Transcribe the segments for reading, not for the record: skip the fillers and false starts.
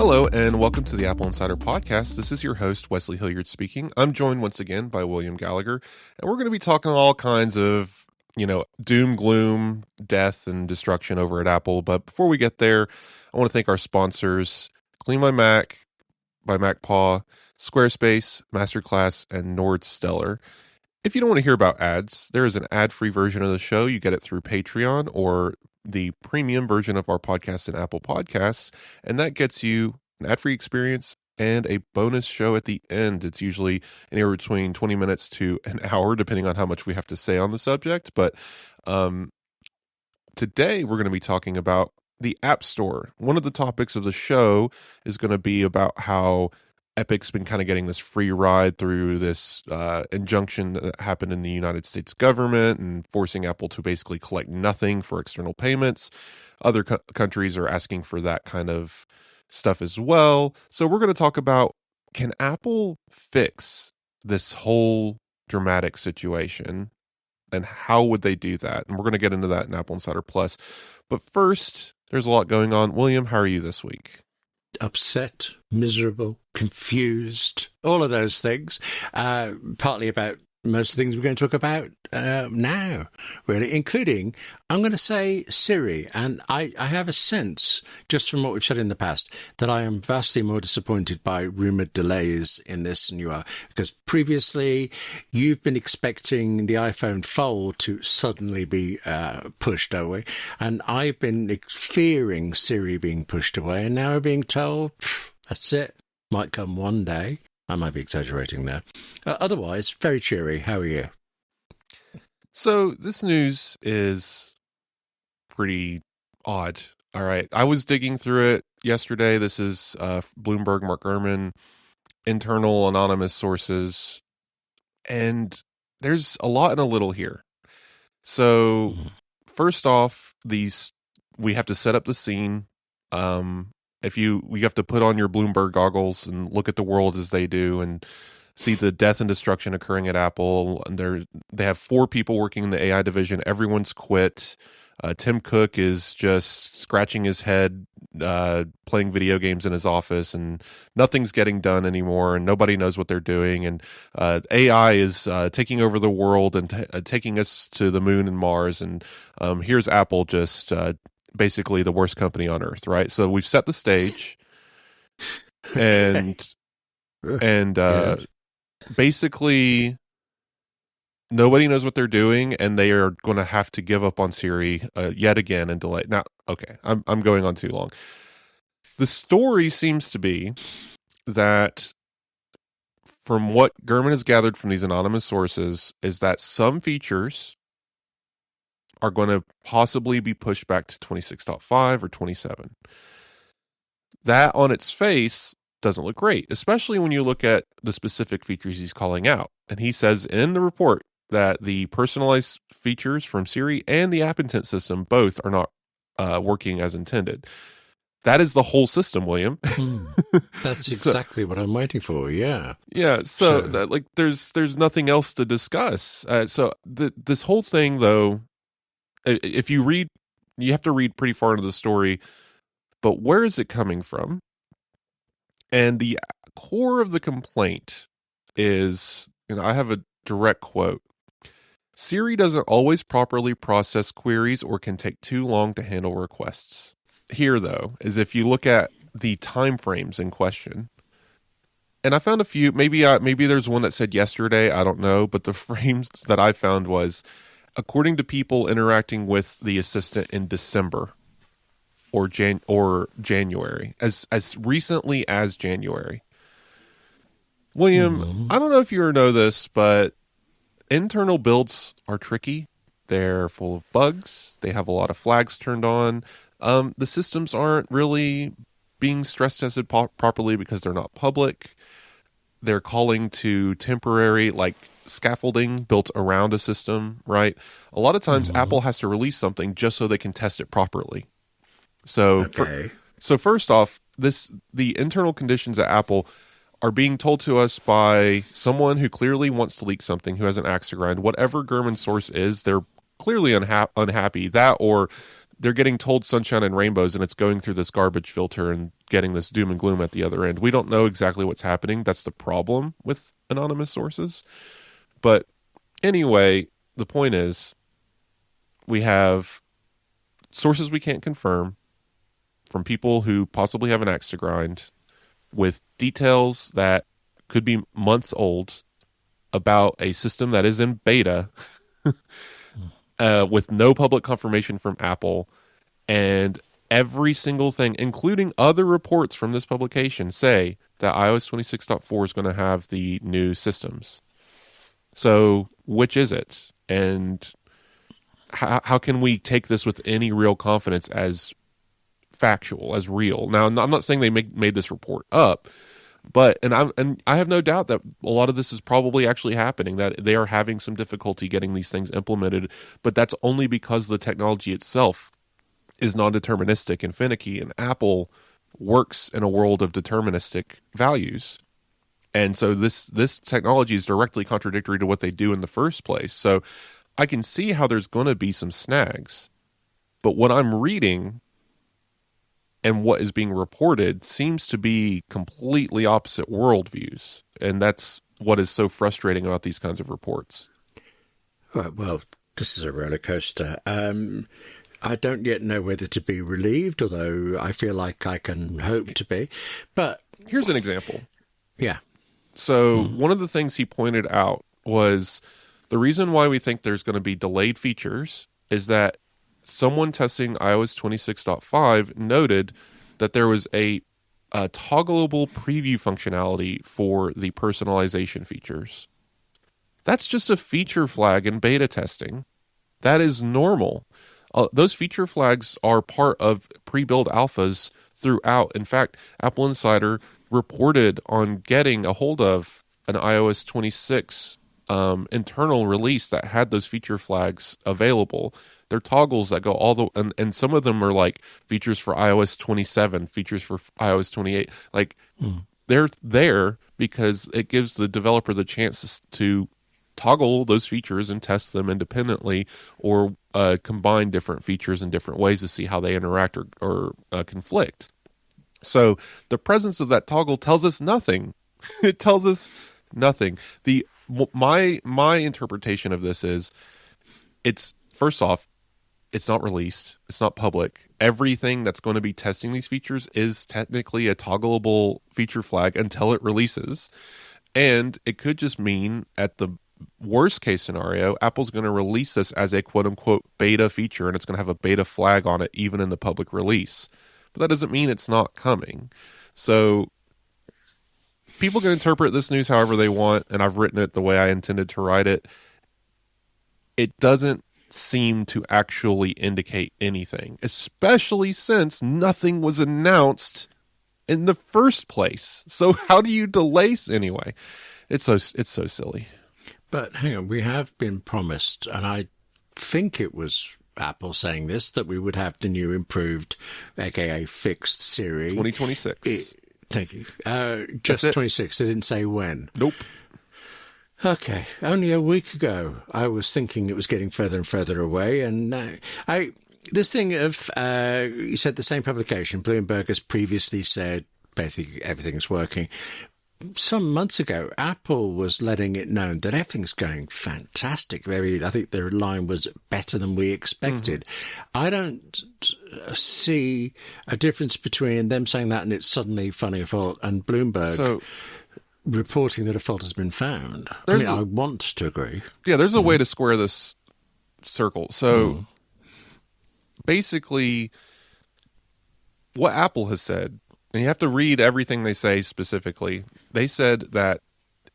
Hello, and welcome to the AppleInsider Podcast. This is your host, Wes Hilliard speaking. I'm joined once again by William Gallagher, and we're going to be talking all kinds of, doom, gloom, death, and destruction over at Apple. But before we get there, I want to thank our sponsors, Clean My Mac by MacPaw, Squarespace, Masterclass, and Nordstellar. If you don't want to hear about ads, there is an ad-free version of the show. You get it through Patreon or the premium version of our podcast in Apple Podcasts, and that gets you an ad-free experience and a bonus show at the end. It's usually anywhere between 20 minutes to an hour, depending on how much we have to say on the subject. But today we're going to be talking about the App Store. One of the topics of the show is going to be about how Epic's been kind of getting this free ride through this injunction that happened in the United States government and forcing Apple to basically collect nothing for external payments. Other countries are asking for that kind of stuff as well. So we're going to talk about, can Apple fix this whole dramatic situation, and how would they do that? And we're going to get into that in Apple Insider Plus. But first, there's a lot going on. William, how are you this week? Upset, miserable, confused, all of those things. Partly about most of the things we're going to talk about now, really, including, I'm going to say, Siri. And I have a sense, just from what we've said in the past, that I am vastly more disappointed by rumoured delays in this than you are. Because previously, you've been expecting the iPhone Fold to suddenly be pushed away. And I've been fearing Siri being pushed away. And now we're being told, that's it. Might come one day. I might be exaggerating there. Otherwise, very cheery. How are you? So this news is pretty odd. All right. I was digging through it yesterday. This is Bloomberg, Mark Gurman, internal anonymous sources. And there's a lot and a little here. So first off, we have to set up the scene. We have to put on your Bloomberg goggles and look at the world as they do and see the death and destruction occurring at Apple. And they have 4 people working in the AI division. Everyone's quit. Tim Cook is just scratching his head, playing video games in his office, and nothing's getting done anymore, and nobody knows what they're doing. And AI is taking over the world and taking us to the moon and Mars. And here's Apple just basically the worst company on earth, right? So we've set the stage, and basically nobody knows what they're doing, and they are going to have to give up on Siri yet again and delay. Now, okay, I'm going on too long. The story seems to be that, from what Gurman has gathered from these anonymous sources, is that some features are going to possibly be pushed back to 26.5 or 27. That on its face doesn't look great, especially when you look at the specific features he's calling out. And he says in the report that the personalized features from Siri and the app intent system both are not working as intended. That is the whole system, William. That's exactly what I'm waiting for. Yeah. Yeah. So that, there's nothing else to discuss. This whole thing, though, if you read, you have to read pretty far into the story, but where is it coming from? And the core of the complaint is, I have a direct quote. Siri doesn't always properly process queries or can take too long to handle requests. Here, though, is if you look at the time frames in question, and I found a few, maybe there's one that said yesterday, I don't know, but the frames that I found was, according to people interacting with the assistant in December or January, as recently as January. William, I don't know if you know this, but internal builds are tricky. They're full of bugs. They have a lot of flags turned on. The systems aren't really being stress tested properly because they're not public. They're calling to temporary, scaffolding built around a system, right? A lot of times Apple has to release something just so they can test it properly. So, first off, the internal conditions at Apple are being told to us by someone who clearly wants to leak something, who has an axe to grind. Whatever Gurman's source is, they're clearly unhappy. That, or they're getting told sunshine and rainbows, and it's going through this garbage filter and getting this doom and gloom at the other end. We don't know exactly what's happening. That's the problem with anonymous sources. But anyway, the point is, we have sources we can't confirm from people who possibly have an axe to grind with details that could be months old about a system that is in beta with no public confirmation from Apple. And every single thing, including other reports from this publication, say that iOS 26.4 is going to have the new systems. So which is it? And how can we take this with any real confidence as factual, as real? Now, I'm not saying they made this report up, but I have no doubt that a lot of this is probably actually happening, that they are having some difficulty getting these things implemented, but that's only because the technology itself is non-deterministic and finicky, and Apple works in a world of deterministic values. And so this technology is directly contradictory to what they do in the first place. So I can see how there's going to be some snags. But what I'm reading and what is being reported seems to be completely opposite worldviews. And that's what is so frustrating about these kinds of reports. Well, this is a roller coaster. I don't yet know whether to be relieved, although I feel like I can hope to be. But here's an example. Yeah. So one of the things he pointed out was the reason why we think there's going to be delayed features is that someone testing iOS 26.5 noted that there was a toggleable preview functionality for the personalization features. That's just a feature flag in beta testing. That is normal. Those feature flags are part of pre-built alphas throughout. In fact, AppleInsider reported on getting a hold of an iOS 26 internal release that had those feature flags available. They're toggles that go all the and some of them are like features for iOS 27, features for iOS 28. Like they're there because it gives the developer the chance to toggle those features and test them independently, or combine different features in different ways to see how they interact or conflict. So the presence of that toggle tells us nothing. It tells us nothing. My interpretation of this is, it's first off, it's not released. It's not public. Everything that's going to be testing these features is technically a toggleable feature flag until it releases. And it could just mean, at the worst case scenario, Apple's going to release this as a quote unquote beta feature, and it's going to have a beta flag on it even in the public release. But that doesn't mean it's not coming. So people can interpret this news however they want, and I've written it the way I intended to write it. It doesn't seem to actually indicate anything, especially since nothing was announced in the first place. So how do you delay anyway? It's so silly. But hang on, we have been promised, and I think it was Apple saying this, that we would have the new improved, aka fixed Siri. 2026. Thank you. Just 26. They didn't say when. Nope. Okay. Only a week ago, I was thinking it was getting further and further away, and this thing of, you said the same publication, Bloomberg has previously said basically everything's working. Some months ago, Apple was letting it known that everything's going fantastic. I think their line was better than we expected. I don't see a difference between them saying that and it's suddenly finding a fault, and Bloomberg reporting that a fault has been found. I want to agree. Yeah, there's a way to square this circle. So basically, what Apple has said, and you have to read everything they say specifically. They said that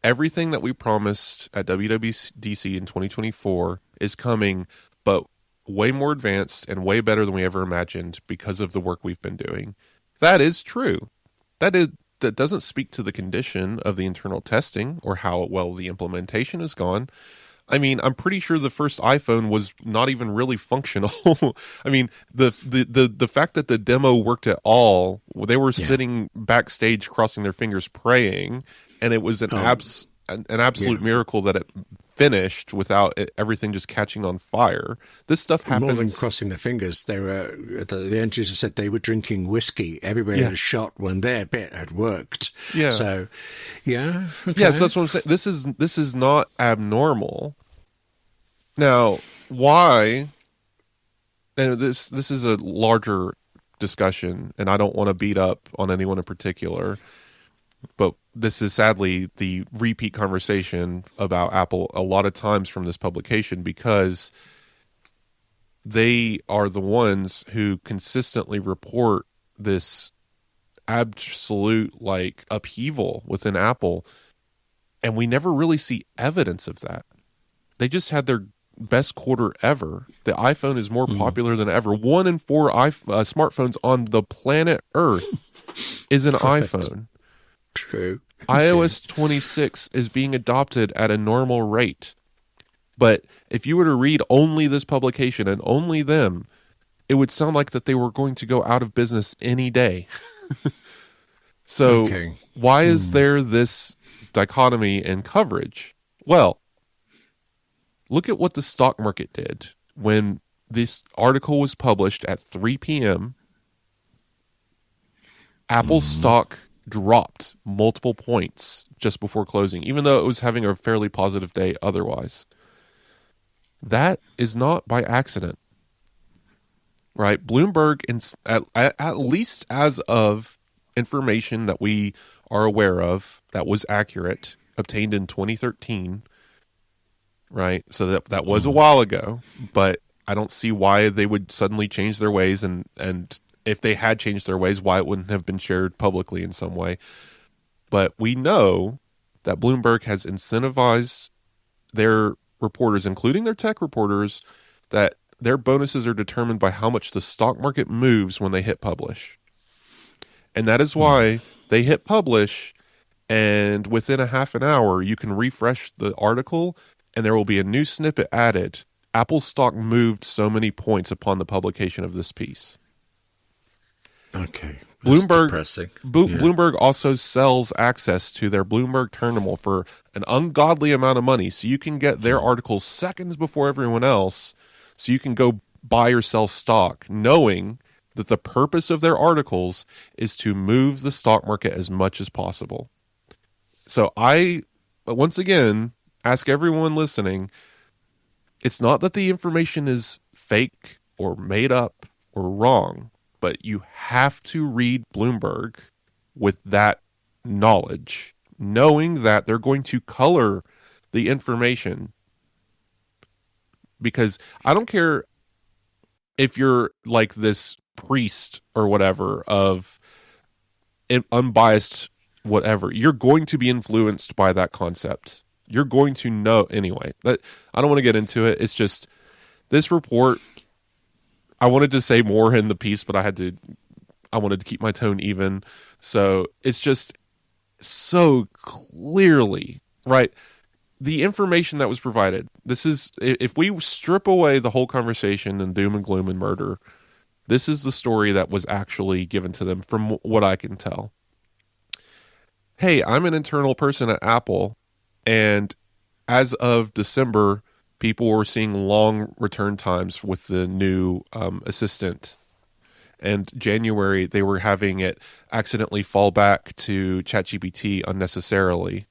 everything that we promised at WWDC in 2024 is coming, but way more advanced and way better than we ever imagined because of the work we've been doing. That is true. That doesn't speak to the condition of the internal testing or how well the implementation has gone. I mean, I'm pretty sure the first iPhone was not even really functional. I mean, the fact that the demo worked at all, they were sitting backstage crossing their fingers praying, and it was an absolute miracle that it finished without everything just catching on fire. This stuff happens. More than crossing their fingers, they were the end user said they were drinking whiskey. Everybody had a shot when their bit had worked. Yeah. So, yeah. Okay. Yeah, so that's what I'm saying. This is not abnormal. Now, why? And this is a larger discussion, and I don't want to beat up on anyone in particular, but this is sadly the repeat conversation about Apple a lot of times from this publication, because they are the ones who consistently report this absolute like upheaval within Apple, and we never really see evidence of that. They just had their best quarter ever. The iPhone is more popular than ever. 1 in 4 smartphones on the planet Earth is an iPhone. True. iOS 26 is being adopted at a normal rate. But if you were to read only this publication and only them, it would sound like that they were going to go out of business any day. So why is there this dichotomy in coverage? Well, look at what the stock market did when this article was published at 3 p.m. Apple's stock dropped multiple points just before closing, even though it was having a fairly positive day otherwise. That is not by accident, right? Bloomberg, at least as of information that we are aware of that was accurate, obtained in 2013, right? So that was a while ago, but I don't see why they would suddenly change their ways, and if they had changed their ways, why it wouldn't have been shared publicly in some way. But we know that Bloomberg has incentivized their reporters, including their tech reporters, that their bonuses are determined by how much the stock market moves when they hit publish. And that is why they hit publish, and within a half an hour, you can refresh the article, and there will be a new snippet added. Apple's stock moved so many points upon the publication of this piece. Okay. Bloomberg also sells access to their Bloomberg terminal for an ungodly amount of money, so you can get their articles seconds before everyone else, so you can go buy or sell stock, knowing that the purpose of their articles is to move the stock market as much as possible. So I, once again, ask everyone listening, it's not that the information is fake or made up or wrong, but you have to read Bloomberg with that knowledge, knowing that they're going to color the information. Because I don't care if you're like this priest or whatever of unbiased whatever, you're going to be influenced by that concept. You're going to know anyway. That I don't want to get into it. It's just this report, I wanted to say more in the piece, but I wanted to keep my tone even. So it's just so clearly, right? The information that was provided, this is, if we strip away the whole conversation and doom and gloom and murder, this is the story that was actually given to them from what I can tell. Hey, I'm an internal person at Apple, and as of December, people were seeing long return times with the new assistant. And January, they were having it accidentally fall back to ChatGPT unnecessarily.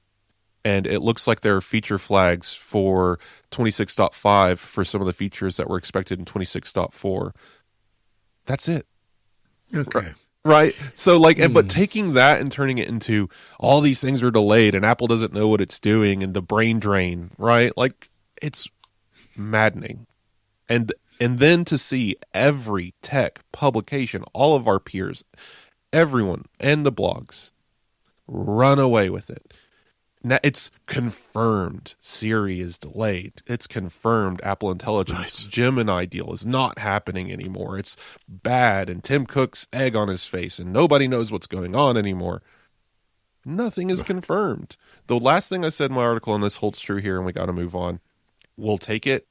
And it looks like there are feature flags for 26.5 for some of the features that were expected in 26.4. That's it. Okay. Right? So, but taking that and turning it into all these things are delayed and Apple doesn't know what it's doing and the brain drain, right? Like, it's maddening. And then to see every tech publication, all of our peers, everyone, and the blogs run away with it. Now, it's confirmed Siri is delayed. It's confirmed Apple Intelligence Gemini deal is not happening anymore. It's bad, and Tim Cook's egg on his face, and nobody knows what's going on anymore. Nothing is confirmed. The last thing I said in my article, and this holds true here, and we got to move on. We'll take it.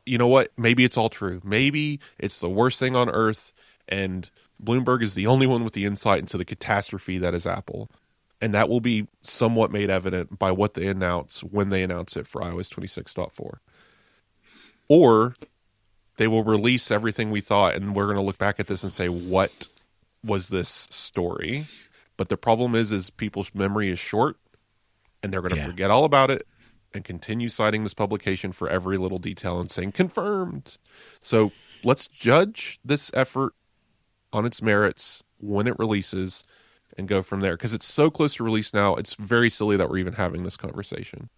You know what? Maybe it's all true. Maybe it's the worst thing on earth, and Bloomberg is the only one with the insight into the catastrophe that is Apple. And that will be somewhat made evident by what they announce when they announce it for iOS 26.4. Or they will release everything we thought, and we're going to look back at this and say, what was this story? But the problem is people's memory is short, and they're going to forget all about it and continue citing this publication for every little detail and saying, confirmed. So let's judge this effort on its merits when it releases and go from there, because it's so close to release now. It's very silly that we're even having this conversation.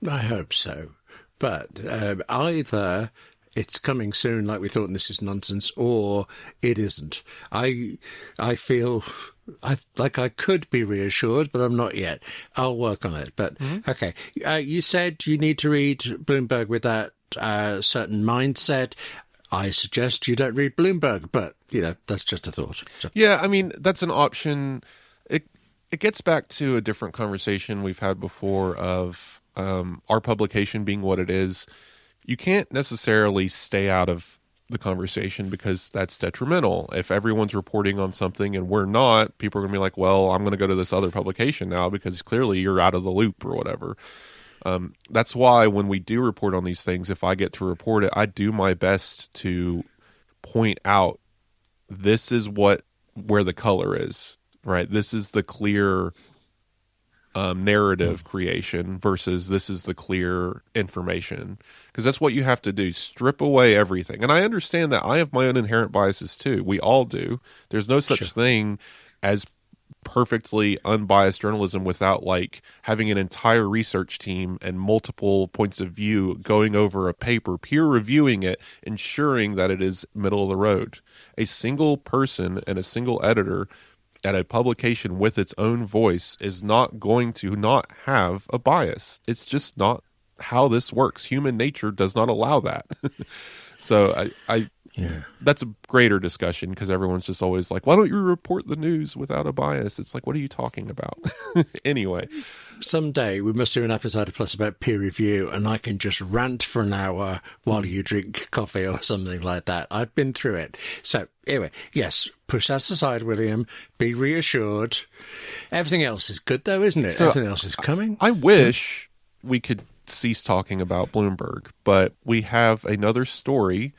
I hope so, but either it's coming soon like we thought and this is nonsense, or it isn't. I feel like I could be reassured, but I'm not yet. I'll work on it. But okay, you said you need to read Bloomberg with that certain mindset. I suggest you don't read Bloomberg, but, that's just a thought. Yeah, I mean, that's an option. It gets back to a different conversation we've had before of our publication being what it is. You can't necessarily stay out of the conversation because that's detrimental. If everyone's reporting on something and we're not, people are going to be like, well, I'm going to go to this other publication now because clearly you're out of the loop or whatever. That's why when we do report on these things, if I get to report it, I do my best to point out this is where the color is, right? This is the clear narrative creation versus this is the clear information, because that's what you have to do. Strip away everything. And I understand that I have my own inherent biases too. We all do. There's no such thing as perfectly unbiased journalism without having an entire research team and multiple points of view going over a paper, peer reviewing it, ensuring that it is middle of the road. A single person and a single editor at a publication with its own voice is not going to not have a bias. It's just not how this works. Human nature does not allow that. So that's a greater discussion, because everyone's just always like, why don't you report the news without a bias? It's like, what are you talking about? Anyway. Someday we must do an AppleInsider Plus about peer review, and I can just rant for an hour while you drink coffee or something like that. I've been through it. So anyway, yes, push that aside, William. Be reassured. Everything else is good, though, isn't it? So everything else is coming. I wish we could cease talking about Bloomberg, but we have another story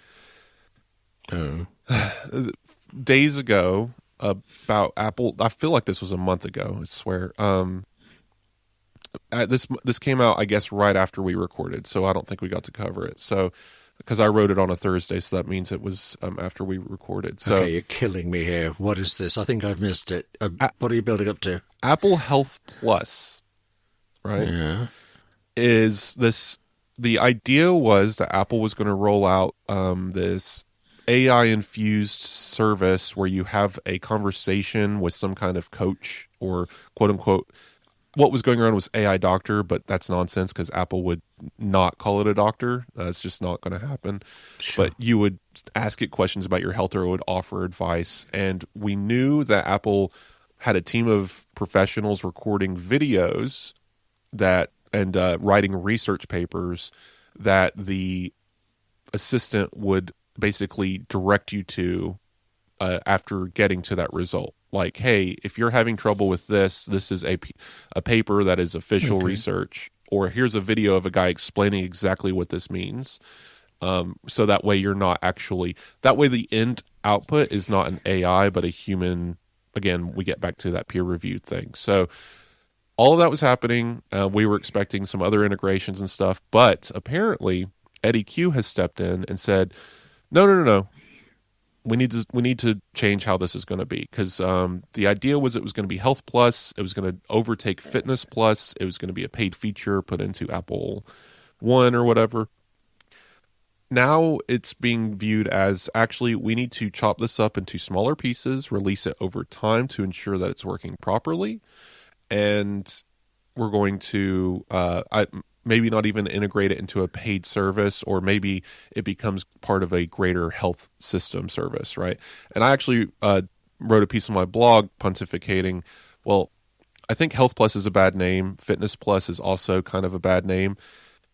days ago about Apple. I feel like this was a month ago, I swear. This came out, I guess, right after we recorded, so I don't think we got to cover it. So, because I wrote it on a Thursday, so that means it was after we recorded. So, okay, you're killing me here. What is this? I think I've missed it. What are you building up to? Apple Health Plus, right? Yeah. Is this? The idea was that Apple was going to roll out this AI-infused service where you have a conversation with some kind of coach or quote-unquote. What was going around was AI doctor, but that's nonsense because Apple would not call it a doctor. It's just not going to happen. Sure. But you would ask it questions about your health, or it would offer advice. And we knew that Apple had a team of professionals recording videos and writing research papers that the assistant would basically direct you to after getting to that result. Like, hey, if you're having trouble with this is a paper that is official research, or here's a video of a guy explaining exactly what this means. So that way that way the end output is not an AI, but a human. Again, we get back to that peer reviewed thing. So all of that was happening. We were expecting some other integrations and stuff, but apparently Eddie Q has stepped in and said, no. We need to change how this is going to be, because the idea was it was going to be Health Plus. It was going to overtake Fitness Plus. It was going to be a paid feature put into Apple One or whatever. Now it's being viewed as, actually, we need to chop this up into smaller pieces, release it over time to ensure that it's working properly, and we're going to maybe not even integrate it into a paid service, or maybe it becomes part of a greater health system service, right? And I actually wrote a piece on my blog pontificating, well, I think Health Plus is a bad name. Fitness Plus is also kind of a bad name.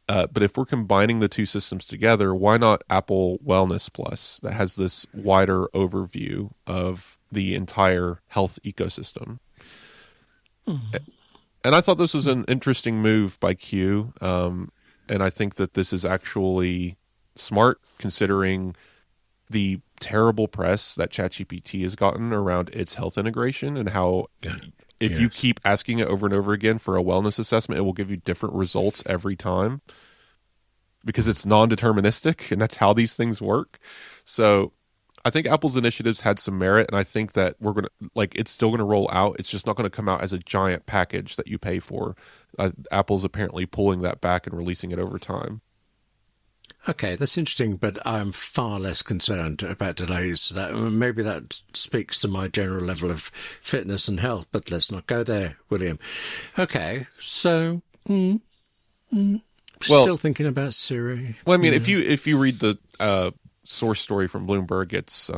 But if we're combining the two systems together, why not Apple Wellness Plus that has this wider overview of the entire health ecosystem? And I thought this was an interesting move by Q. And I think that this is actually smart considering the terrible press that ChatGPT has gotten around its health integration and how if you keep asking it over and over again for a wellness assessment, it will give you different results every time because it's non-deterministic, and that's how these things work. So I think Apple's initiatives had some merit, and I think that we're going to, like, it's still going to roll out. It's just not going to come out as a giant package that you pay for. Apple's apparently pulling that back and releasing it over time. Okay, that's interesting, but I'm far less concerned about delays. Maybe that speaks to my general level of fitness and health, but let's not go there, William. Okay, so still thinking about Siri. Well, I mean, if you read the source story from Bloomberg, it's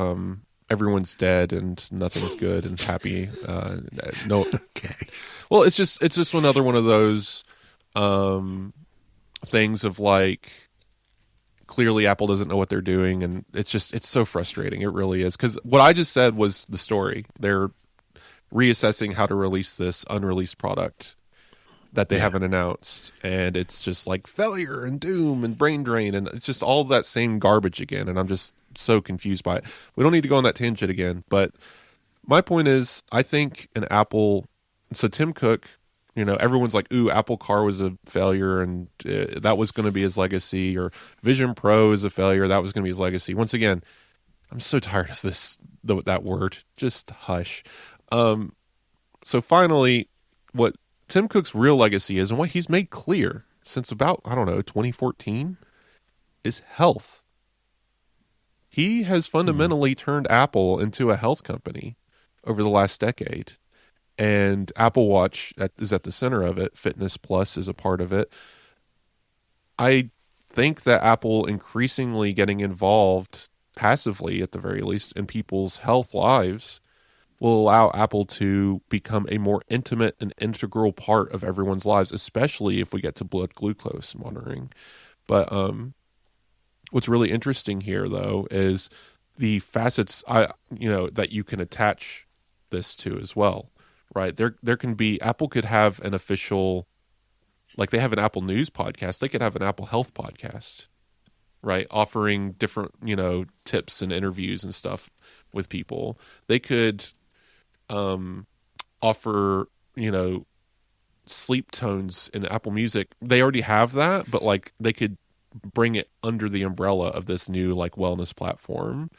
everyone's dead and nothing's good and happy. No, okay. Well, it's just another one of those things of like, clearly Apple doesn't know what they're doing, and it's so frustrating. It really is, because what I just said was the story. They're reassessing how to release this unreleased product that they haven't announced, and it's just like failure and doom and brain drain, and it's just all that same garbage again, and I'm just so confused by it. We don't need to go on that tangent again, but my point is, I think an Apple, so Tim Cook, everyone's like, ooh, Apple Car was a failure, and that was going to be his legacy, or Vision Pro is a failure, that was going to be his legacy. Once again, I'm so tired of that word. Just hush. So finally, what Tim Cook's real legacy is, and what he's made clear since about, 2014, is health. He has fundamentally turned Apple into a health company over the last decade. And Apple Watch is at the center of it. Fitness Plus is a part of it. I think that Apple increasingly getting involved passively, at the very least, in people's health lives will allow Apple to become a more intimate and integral part of everyone's lives, especially if we get to blood glucose monitoring. But what's really interesting here, though, is the facets that you can attach this to as well. Right. There can be, Apple could have an official, like they have an Apple News podcast. They could have an Apple Health podcast, right? Offering different, tips and interviews and stuff with people. They could offer, sleep tones in Apple Music. They already have that, but like they could bring it under the umbrella of this new like wellness platform.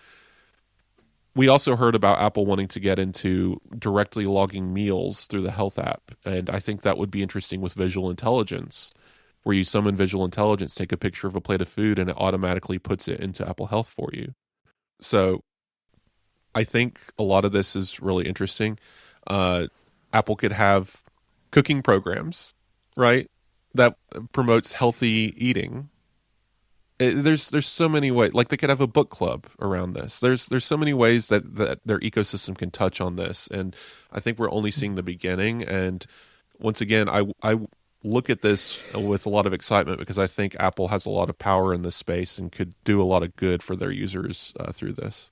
We also heard about Apple wanting to get into directly logging meals through the health app. And I think that would be interesting with visual intelligence, where you summon visual intelligence, take a picture of a plate of food, and it automatically puts it into Apple Health for you. So I think a lot of this is really interesting. Apple could have cooking programs, right, that promotes healthy eating. There's so many ways, like they could have a book club around this. There's so many ways that their ecosystem can touch on this, and I think we're only seeing the beginning. And once again, I look at this with a lot of excitement because I think Apple has a lot of power in this space and could do a lot of good for their users through this.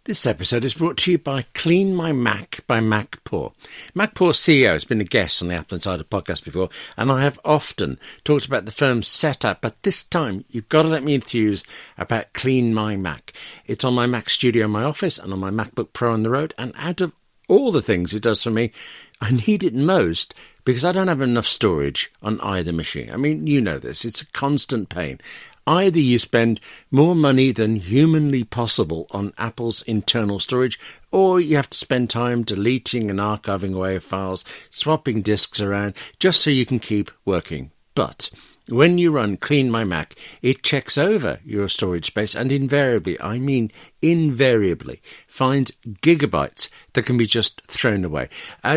This episode is brought to you by Clean My Mac by MacPaw. MacPaw's CEO has been a guest on the AppleInsider podcast before, and I have often talked about the firm's setup, but this time you've got to let me enthuse about Clean My Mac. It's on my Mac Studio in my office and on my MacBook Pro on the road, and out of all the things it does for me, I need it most because I don't have enough storage on either machine. I mean, you know this. It's a constant pain. Either you spend more money than humanly possible on Apple's internal storage, or you have to spend time deleting and archiving away files, swapping disks around, just so you can keep working. But when you run Clean My Mac, it checks over your storage space and invariably, finds gigabytes that can be just thrown away.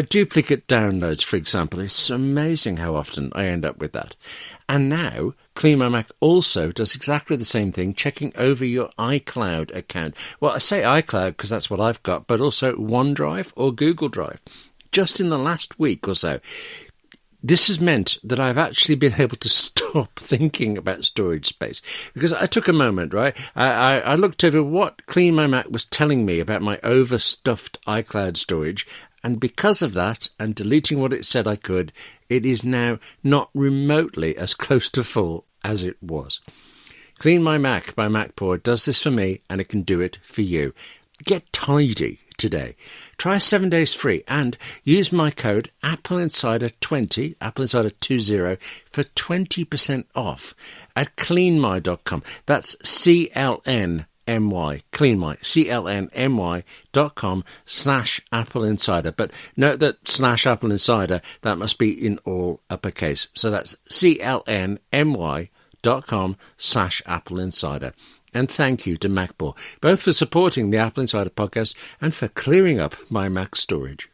Duplicate downloads, for example. It's amazing how often I end up with that. And now, Clean My Mac also does exactly the same thing, checking over your iCloud account. Well, I say iCloud because that's what I've got, but also OneDrive or Google Drive. Just in the last week or so, this has meant that I've actually been able to stop thinking about storage space because I took a moment, right? I looked over what Clean My Mac was telling me about my overstuffed iCloud storage, And because of that, and deleting what it said I could, it is now not remotely as close to full as it was. Clean My Mac by MacPaw does this for me, and it can do it for you. Get tidy today. Try 7 days free and use my code AppleInsider20, AppleInsider20, for 20% off at cleanmy.com. That's CLNMY, cleanmy, CLNMY.com/AppleInsider. But note that /AppleInsider, that must be in all uppercase. So that's CLNMY.com/AppleInsider. And thank you to MacPaw, both for supporting the Apple Insider podcast and for clearing up my Mac storage.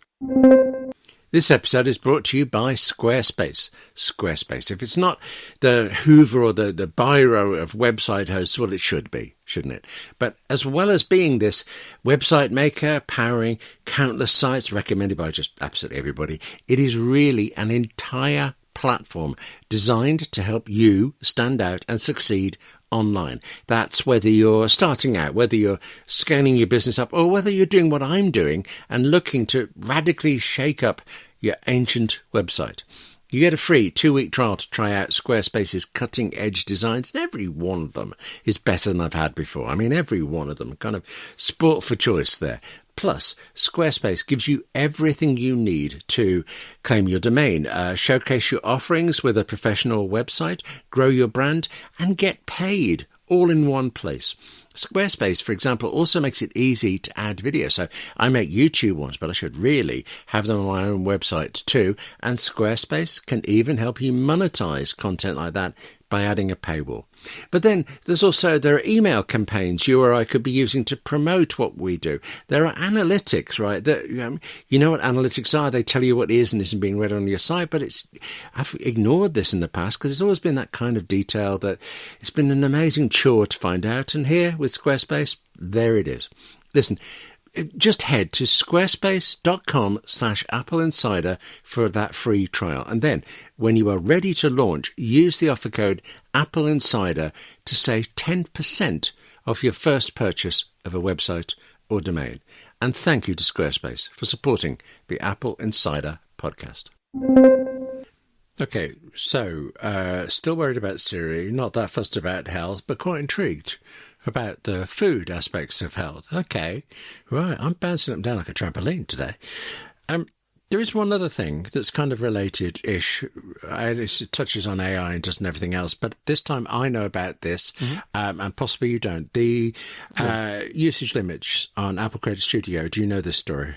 This episode is brought to you by Squarespace. Squarespace. If it's not the Hoover or the Biro of website hosts, well, it should be, shouldn't it? But as well as being this website maker, powering countless sites recommended by just absolutely everybody, it is really an entire platform designed to help you stand out and succeed online. That's whether you're starting out, whether you're scaling your business up, or whether you're doing what I'm doing and looking to radically shake up your ancient website. You get a free 2-week trial to try out Squarespace's cutting-edge designs, and every one of them is better than I've had before. I mean, every one of them, kind of sport for choice there. Plus, Squarespace gives you everything you need to claim your domain, showcase your offerings with a professional website, grow your brand, and get paid all in one place. Squarespace, for example, also makes it easy to add video. So I make YouTube ones, but I should really have them on my own website too. And Squarespace can even help you monetize content like that by adding a paywall. But then there are email campaigns you or I could be using to promote what we do. There are analytics, right? You know what analytics are? They tell you what is and isn't being read on your site, but I've ignored this in the past because it's always been that kind of detail that it's been an amazing chore to find out. And here with Squarespace, there it is. Listen, just head to squarespace.com/AppleInsider for that free trial. And then when you are ready to launch, use the offer code AppleInsider to save 10% off your first purchase of a website or domain. And thank you to Squarespace for supporting the Apple Insider podcast. Okay, so still worried about Siri, not that fussed about health, but quite intrigued about the food aspects of health. Okay, right, I'm bouncing up and down like a trampoline today. There is one other thing that's kind of related-ish. It touches on AI and doesn't everything else, but this time I know about this, and possibly you don't. The usage limits on Apple Creator Studio. Do you know this story?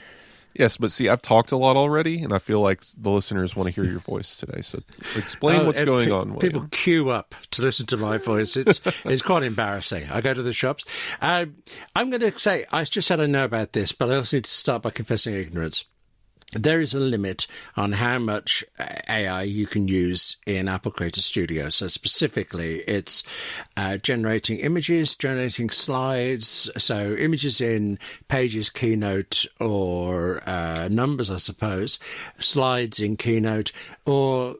Yes, but see, I've talked a lot already, and I feel like the listeners want to hear your voice today. So explain what's going on, William. People queue up to listen to my voice. It's quite embarrassing. I go to the shops. I'm going to say, I just said I know about this, but I also need to start by confessing ignorance. There is a limit on how much AI you can use in Apple Creator Studio. So specifically, it's generating images, generating slides. So images in Pages, Keynote, or Numbers, I suppose. Slides in Keynote, or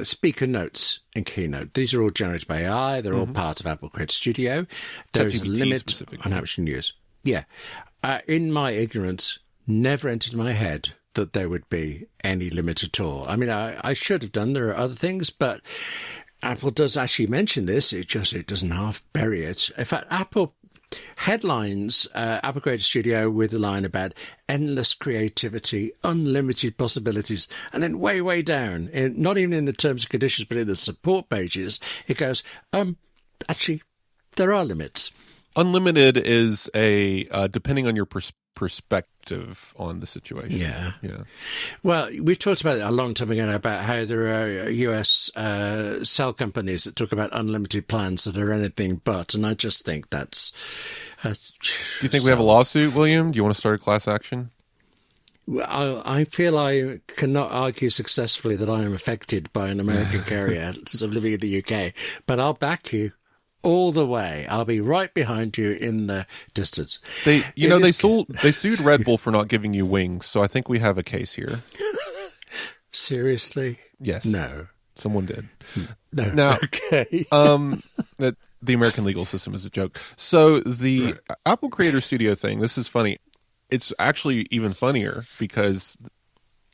speaker notes in Keynote. These are all generated by AI. They're all part of Apple Creator Studio. There's a limit on how much you can use. Yeah. In my ignorance, never entered my head that there would be any limit at all. I mean, I should have done. There are other things, but Apple does actually mention this. It doesn't half bury it. In fact, Apple headlines Apple Creator Studio with a line about endless creativity, unlimited possibilities, and then way, way down, not even in the terms and conditions, but in the support pages, it goes, actually, there are limits. Unlimited is depending on your perspective on the situation. Yeah. Well, we've talked about it a long time ago about how there are US cell companies that talk about unlimited plans that are anything but, and I just think that's... Do you think we have a lawsuit, William? Do you want to start a class action? Well, I feel I cannot argue successfully that I am affected by an American carrier since I'm living in the UK, but I'll back you all the way. I'll be right behind you in the distance. They sued Red Bull for not giving you wings, so I think we have a case here. Seriously? Yes. No. Someone did. No. Now, okay. The American legal system is a joke. So the Apple Creator Studio thing, this is funny. it's actually even funnier because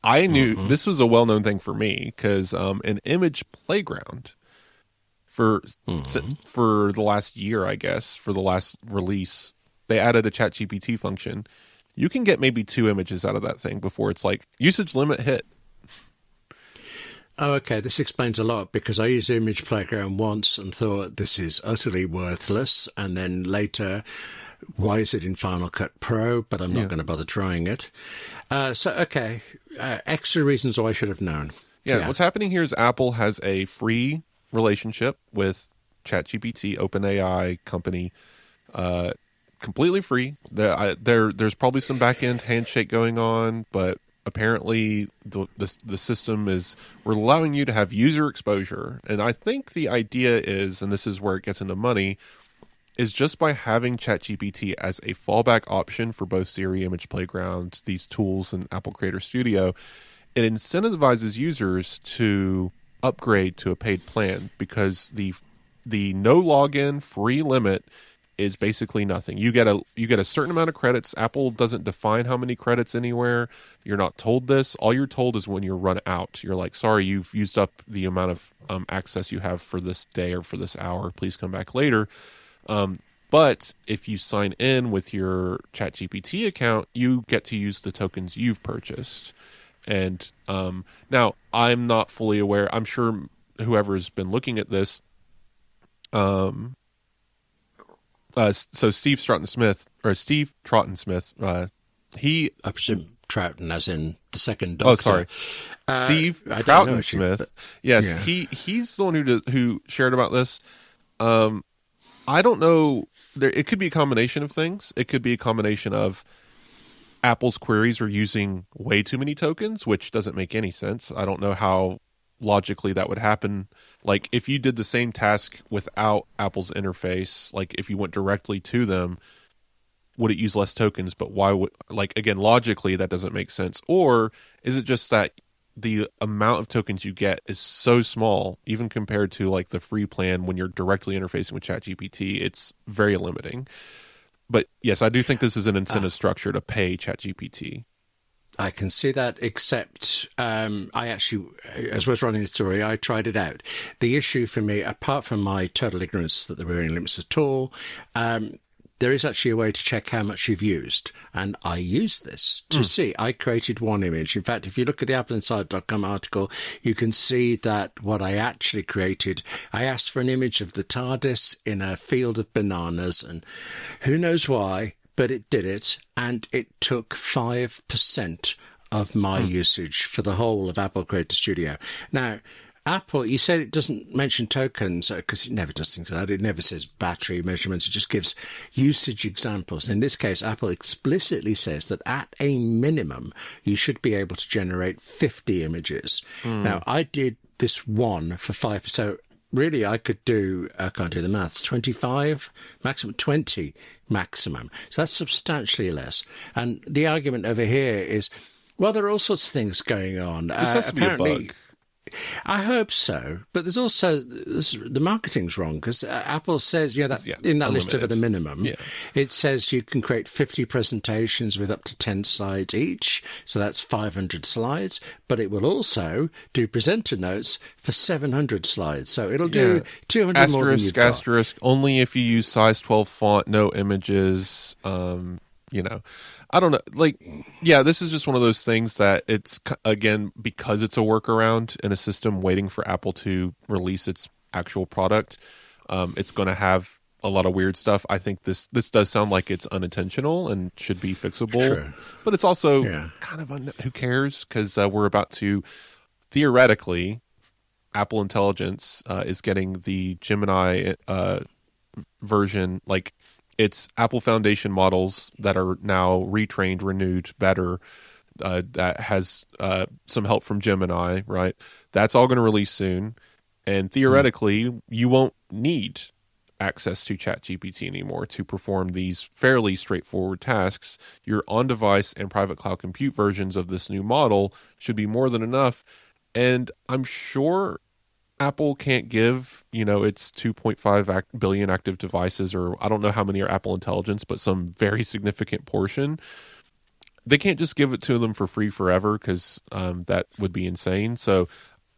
I knew this was a well-known thing for me because an image playground for the last year, I guess, for the last release, they added a ChatGPT function. You can get maybe 2 images out of that thing before it's like usage limit hit. Oh, okay. This explains a lot because I used Image Playground once and thought this is utterly worthless. And then later, why is it in Final Cut Pro? But I'm not going to bother trying it. Okay. Extra reasons why I should have known. Yeah. What's happening here is Apple has a free relationship with ChatGPT, OpenAI company, completely free. There's probably some back-end handshake going on, but apparently the system is we're allowing you to have user exposure. And I think the idea is, and this is where it gets into money, is just by having ChatGPT as a fallback option for both Siri, Image Playground, these tools, and Apple Creator Studio, it incentivizes users to upgrade to a paid plan because the no login free limit is basically nothing. You get a certain amount of credits. Apple doesn't define how many credits anywhere. You're not told this. All you're told is when you run out. You're like, sorry, you've used up the amount of access you have for this day or for this hour. Please come back later. But if you sign in with your ChatGPT account, you get to use the tokens you've purchased. And now I'm not fully aware. I'm sure whoever has been looking at this, so Steve Troughton-Smith, he... I presume Troughton as in the second Doctor. Oh, sorry. Steve Troughton-Smith. Yes, yeah. He's the one who shared about this. I don't know. It could be a combination of things. It could be a combination of Apple's queries are using way too many tokens, which doesn't make any sense. I don't know how logically that would happen. Like if you did the same task without Apple's interface, like if you went directly to them, would it use less tokens? But why would, like, again, logically that doesn't make sense. Or is it just that the amount of tokens you get is so small, even compared to like the free plan when you're directly interfacing with ChatGPT, it's very limiting. But yes, I do think this is an incentive structure to pay ChatGPT. I can see that, except I actually, as I was running the story, I tried it out. The issue for me, apart from my total ignorance that there were any limits at all, there is actually a way to check how much you've used. And I used this to see. I created one image. In fact, if you look at the AppleInsider.com article, you can see that what I actually created, I asked for an image of the TARDIS in a field of bananas, and who knows why, but it did it, and it took 5% of my usage for the whole of Apple Creator Studio. Now, Apple, you said it doesn't mention tokens because it never does things like that. It never says battery measurements. It just gives usage examples. In this case, Apple explicitly says that at a minimum, you should be able to generate 50 images. Now, I did this one for 5%. So really, I could do, I can't do the maths, 25 maximum, 20 maximum. So that's substantially less. And the argument over here is, well, there are all sorts of things going on. This has to be a bug. I hope so, but there's also the marketing's wrong because Apple says, in that unlimited list of at a minimum, it says you can create 50 presentations with up to 10 slides each, so that's 500 slides, but it will also do presenter notes for 700 slides, so it'll do 200 more than you've got. Asterisk, only if you use size 12 font, no images, I don't know. This is just one of those things that it's, again, because it's a workaround in a system waiting for Apple to release its actual product, it's going to have a lot of weird stuff. I think this does sound like it's unintentional and should be fixable. True. But it's also kind of, who cares? Because we're about to, theoretically, Apple Intelligence is getting the Gemini version, like, it's Apple Foundation models that are now retrained, renewed, better, that has some help from Gemini, right? That's all going to release soon. And theoretically, you won't need access to ChatGPT anymore to perform these fairly straightforward tasks. Your on-device and private cloud compute versions of this new model should be more than enough. And I'm sure Apple can't give, its 2.5 billion active devices, or I don't know how many are Apple Intelligence, but some very significant portion. they can't just give it to them for free forever because that would be insane. So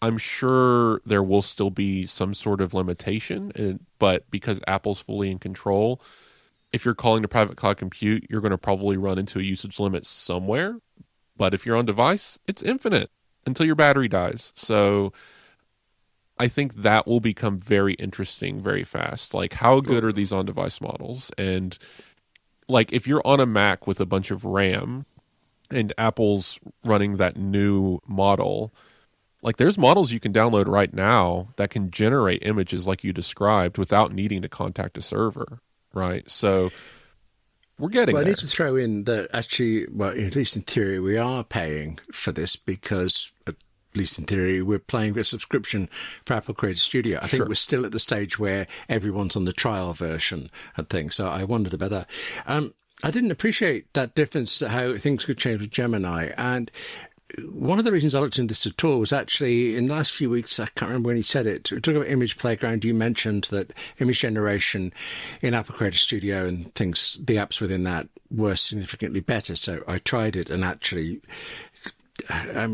I'm sure there will still be some sort of limitation, but because Apple's fully in control, if you're calling to private cloud compute, you're going to probably run into a usage limit somewhere. But if you're on device, it's infinite until your battery dies. So I think that will become very interesting very fast. Like, how good are these on-device models? And like, if you're on a Mac with a bunch of RAM and Apple's running that new model, like there's models you can download right now that can generate images like you described without needing to contact a server, right? So we're getting Well, I there. need to throw in that actually, well, at least in theory, we are paying for this because, at least in theory, we're paying a subscription for Apple Creator Studio. I think Sure. we're still at the stage where everyone's on the trial version and things. So I wondered about that. I didn't appreciate that difference, how things could change with Gemini. And one of the reasons I looked into this at all was actually in the last few weeks, I can't remember when he said it, talking about Image Playground, you mentioned that image generation in Apple Creator Studio and things, the apps within that were significantly better. So I tried it and actually,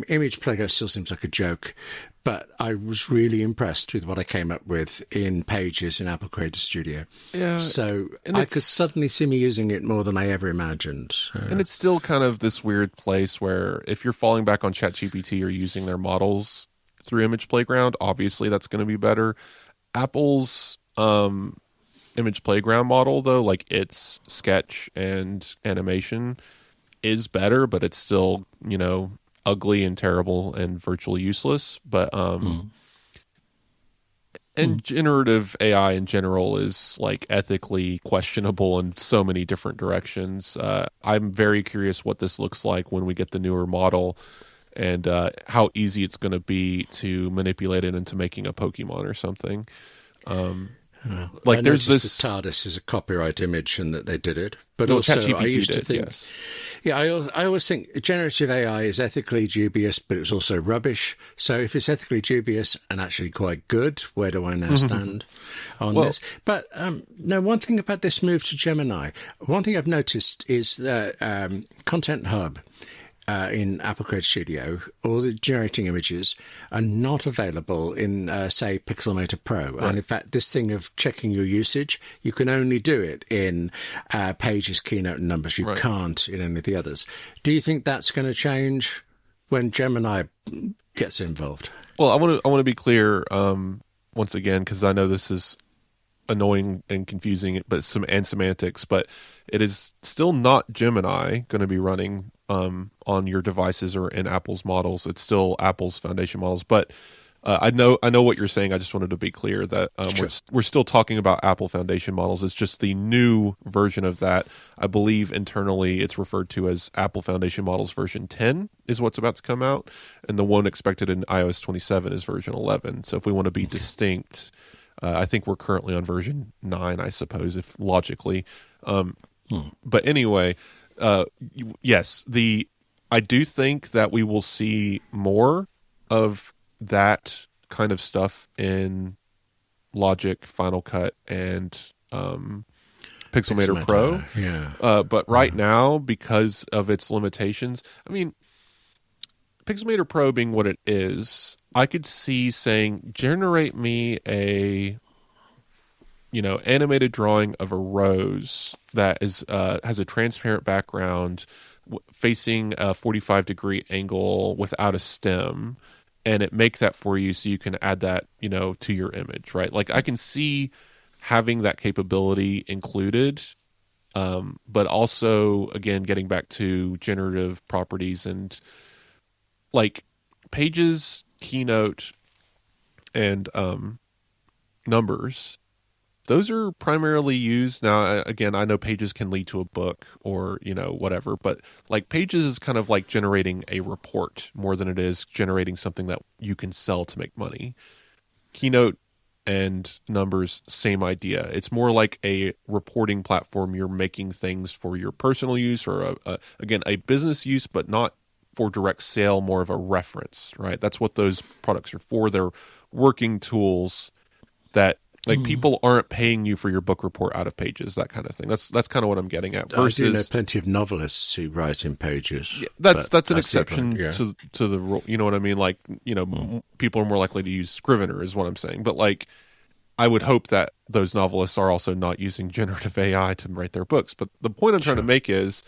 Image Playground still seems like a joke, but I was really impressed with what I came up with in Pages in Apple Creator Studio. Yeah. So and I could suddenly see me using it more than I ever imagined. And it's still kind of this weird place where if you're falling back on ChatGPT or using their models through Image Playground, obviously that's going to be better. Apple's Image Playground model, though, like its sketch and animation is better, but it's still, ugly and terrible and virtually useless. But and generative AI in general is like ethically questionable in so many different directions. I'm very curious what this looks like when we get the newer model and how easy it's going to be to manipulate it into making a Pokemon or something. Like I there's noticed this that TARDIS is a copyright image and that they did it. But No, also, ChatGPT I used to did, think, yes. yeah, I always think generative AI is ethically dubious, but it's also rubbish. So if it's ethically dubious and actually quite good, where do I now stand on this? But no, one thing about this move to Gemini, one thing I've noticed is that Content Hub in Apple Creator Studio, all the generating images are not available in, say, Pixelmator Pro. Right. And in fact, this thing of checking your usage, you can only do it in Pages, Keynote, and Numbers. You can't in any of the others. Do you think that's going to change when Gemini gets involved? Well, I want to be clear once again, because I know this is annoying and confusing, but semantics. But it is still not Gemini going to be running on your devices or in Apple's models. It's still Apple's foundation models. But I know what you're saying. I just wanted to be clear that we're still talking about Apple foundation models. It's just the new version of that. I believe internally it's referred to as Apple Foundation Models version 10 is what's about to come out, and the one expected in iOS 27 is version 11. So if we want to be distinct, I think we're currently on version 9, I suppose, if logically. But anyway, yes, I do think that we will see more of that kind of stuff in Logic, Final Cut, and Pixelmator Pro. Yeah. But right now, because of its limitations, I mean, Pixelmator Pro being what it is, I could see saying, generate me a animated drawing of a rose that is has a transparent background facing a 45-degree angle without a stem, and it makes that for you so you can add that, to your image, right? Like I can see having that capability included, but also, again, getting back to generative properties and like Pages, Keynote, and Numbers. Those are primarily used now. Again, I know Pages can lead to a book or, whatever, but like Pages is kind of like generating a report more than it is generating something that you can sell to make money. Keynote and Numbers, same idea. It's more like a reporting platform. You're making things for your personal use or, again, a business use, but not for direct sale, more of a reference, right? That's what those products are for. They're working tools that Like people aren't paying you for your book report out of Pages, that kind of thing. That's kind of what I'm getting at. Versus, I do know plenty of novelists who write in Pages. Yeah, that's an exception to the rule. You know what I mean? Like, people are more likely to use Scrivener, is what I'm saying. But like, I would hope that those novelists are also not using generative AI to write their books. But the point I'm trying to make is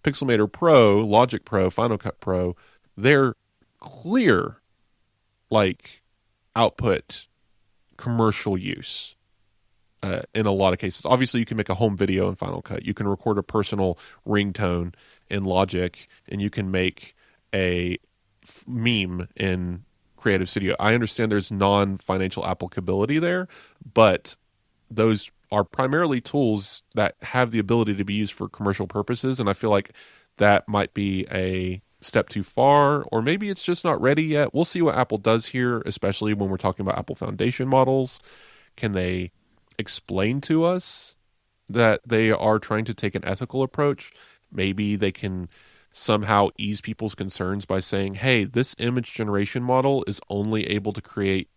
Pixelmator Pro, Logic Pro, Final Cut Pro, they're clear, like, output commercial use in a lot of cases. Obviously, you can make a home video in Final Cut. You can record a personal ringtone in Logic, and you can make a meme in Creative Studio. I understand there's non-financial applicability there, but those are primarily tools that have the ability to be used for commercial purposes, and I feel like that might be a step too far, or maybe it's just not ready yet. We'll see what Apple does here, especially when we're talking about Apple Foundation models. Can they explain to us that they are trying to take an ethical approach? Maybe they can somehow ease people's concerns by saying, hey, this image generation model is only able to create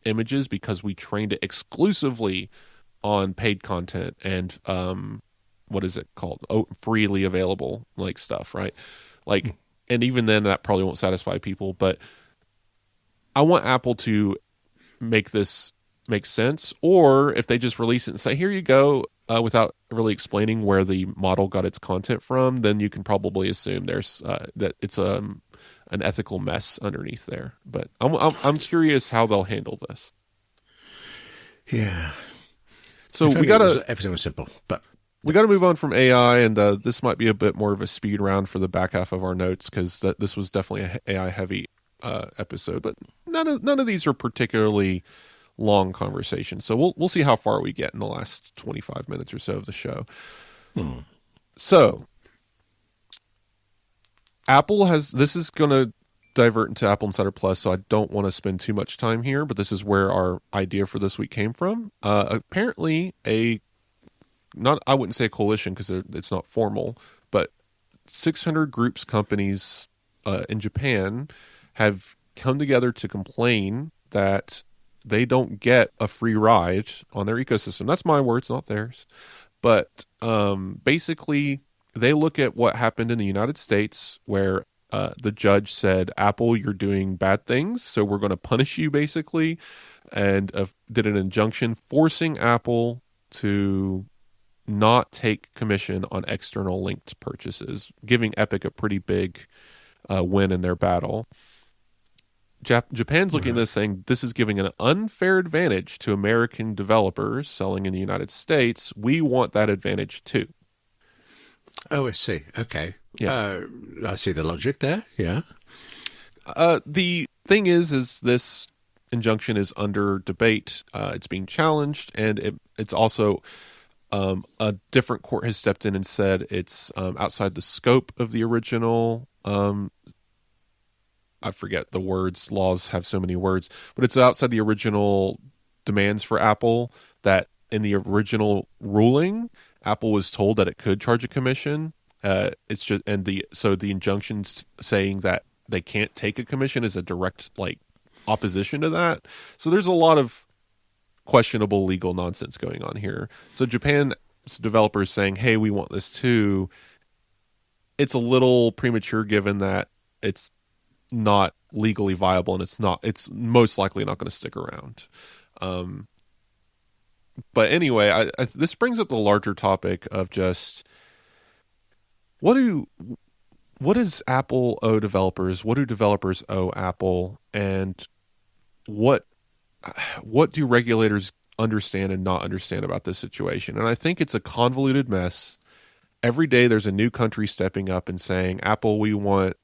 images because we trained it exclusively on paid content and what is it called? Freely available like stuff, right? Like, and even then that probably won't satisfy people, but I want Apple to make this make sense, or if they just release it and say, here you go, without really explaining where the model got its content from, then you can probably assume there's that it's an ethical mess underneath there. But I'm curious how they'll handle this. Yeah. So everything was simple, but we got to move on from AI, and this might be a bit more of a speed round for the back half of our notes, because this was definitely an AI heavy episode. But none of these are particularly long conversations, so we'll see how far we get in the last 25 minutes or so of the show. So Apple this is going to divert into Apple Insider Plus, so I don't want to spend too much time here, but this is where our idea for this week came from. Apparently I wouldn't say a coalition because it's not formal, but 600 groups, companies in Japan have come together to complain that they don't get a free ride on their ecosystem. That's my words, not theirs. But basically, they look at what happened in the United States, where the judge said, Apple, you're doing bad things, so we're going to punish you, basically, and did an injunction forcing Apple to not take commission on external linked purchases, giving Epic a pretty big win in their battle. Japan's looking at this saying, this is giving an unfair advantage to American developers selling in the United States. We want that advantage too. Oh, I see. Okay. Yeah. I see the logic there. Yeah. The thing is this injunction is under debate. It's being challenged, and it's also a different court has stepped in and said it's outside the scope of the original. I forget the words. Laws have so many words, but it's outside the original demands for Apple. That in the original ruling, Apple was told that it could charge a commission. It's just so the injunctions saying that they can't take a commission is a direct opposition to that. So there's a lot of questionable legal nonsense going on here. So Japan's developers saying, hey, we want this too. It's a little premature given that it's not legally viable, and it's most likely not going to stick around. But anyway, this brings up the larger topic of just what does Apple owe developers? What do developers owe Apple? And what do regulators understand and not understand about this situation? And I think it's a convoluted mess. Every day there's a new country stepping up and saying, Apple, we want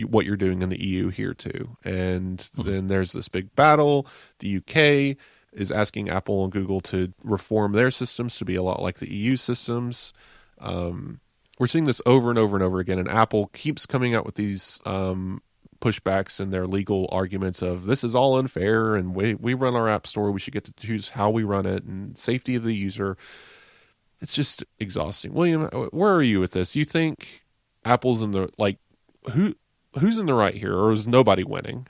what you're doing in the EU here too. And then there's this big battle. The UK is asking Apple and Google to reform their systems to be a lot like the EU systems. We're seeing this over and over and over again, and Apple keeps coming out with these pushbacks and their legal arguments of this is all unfair, and we run our app store, we should get to choose how we run it, and safety of the user. It's just exhausting. William, where are you with this? You think Apple's in the who's in the right here, or is nobody winning?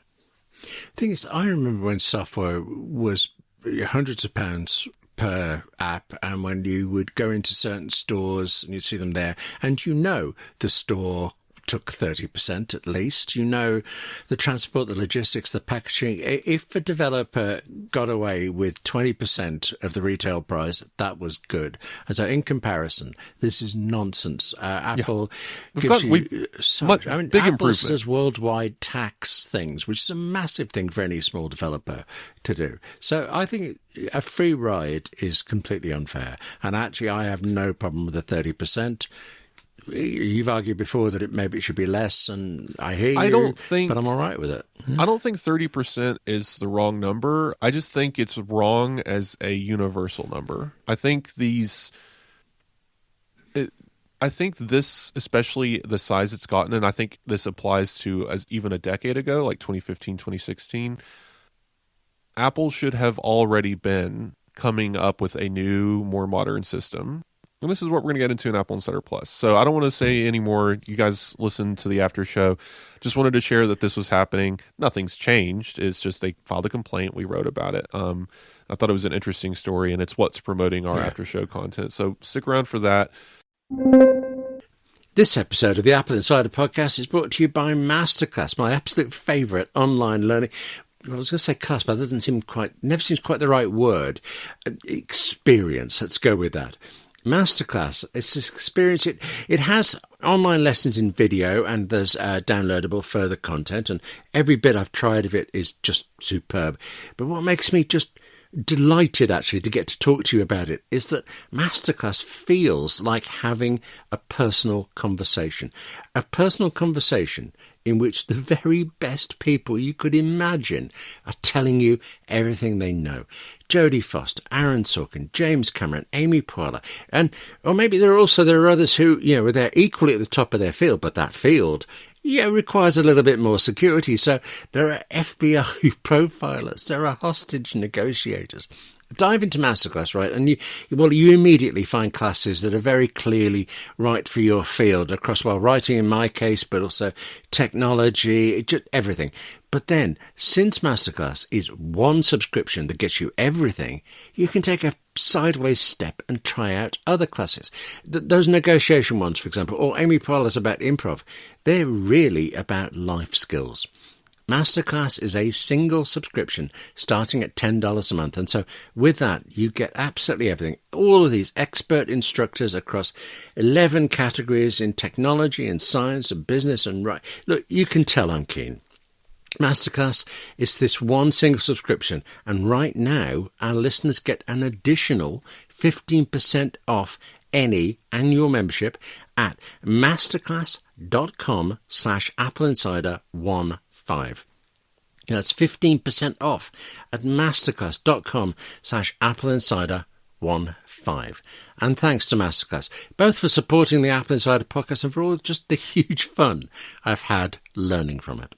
The thing is, I remember when software was hundreds of pounds per app, and when you would go into certain stores and you'd see them there, and the store took 30% at least, the transport, the logistics, the packaging. If a developer got away with 20% of the retail price, that was good. And so in comparison, this is nonsense. Apple gives you so much. I mean, big Apple improvement. does worldwide tax things, which is a massive thing for any small developer to do. So I think a free ride is completely unfair. And actually, I have no problem with the 30%. You've argued before that maybe it should be less, and I hear you, but I'm all right with it. I don't think 30% is the wrong number. I just think it's wrong as a universal number. I think this, especially the size it's gotten, and I think this applies to as even a decade ago, like 2015, 2016, Apple should have already been coming up with a new, more modern system. And this is what we're going to get into in AppleInsider Plus. So I don't want to say any more. You guys listen to the after show. Just wanted to share that this was happening. Nothing's changed. It's just they filed a complaint. We wrote about it. I thought it was an interesting story, and it's what's promoting our after show content. So stick around for that. This episode of the Apple Insider Podcast is brought to you by Masterclass, my absolute favourite online learning. I was going to say class, but that never seems quite the right word. Experience. Let's go with that. Masterclass, it's this experience. It has online lessons in video, and there's downloadable further content, and every bit I've tried of it is just superb. But what makes me just delighted actually to get to talk to you about it is that Masterclass feels like having a personal conversation in which the very best people you could imagine are telling you everything they know. Jodie Foster, Aaron Sorkin, James Cameron, Amy Poehler, or maybe there are others who, they're equally at the top of their field, but that field, requires a little bit more security. So there are FBI profilers, there are hostage negotiators. Dive into Masterclass, right, and you immediately find classes that are very clearly right for your field across, writing in my case, but also technology, just everything. But then, since Masterclass is one subscription that gets you everything, you can take a sideways step and try out other classes. Those negotiation ones, for example, or Amy Poehler's about improv, they're really about life skills. Masterclass is a single subscription starting at $10 a month. And so with that, you get absolutely everything. All of these expert instructors across 11 categories in technology and science and business and right. Look, you can tell I'm keen. Masterclass is this one single subscription. And right now, our listeners get an additional 15% off any annual membership at masterclass.com/AppleInsider15. That's 15% off at masterclass.com/AppleInsider15. And thanks to Masterclass, both for supporting the Apple Insider Podcast and for all just the huge fun I've had learning from it.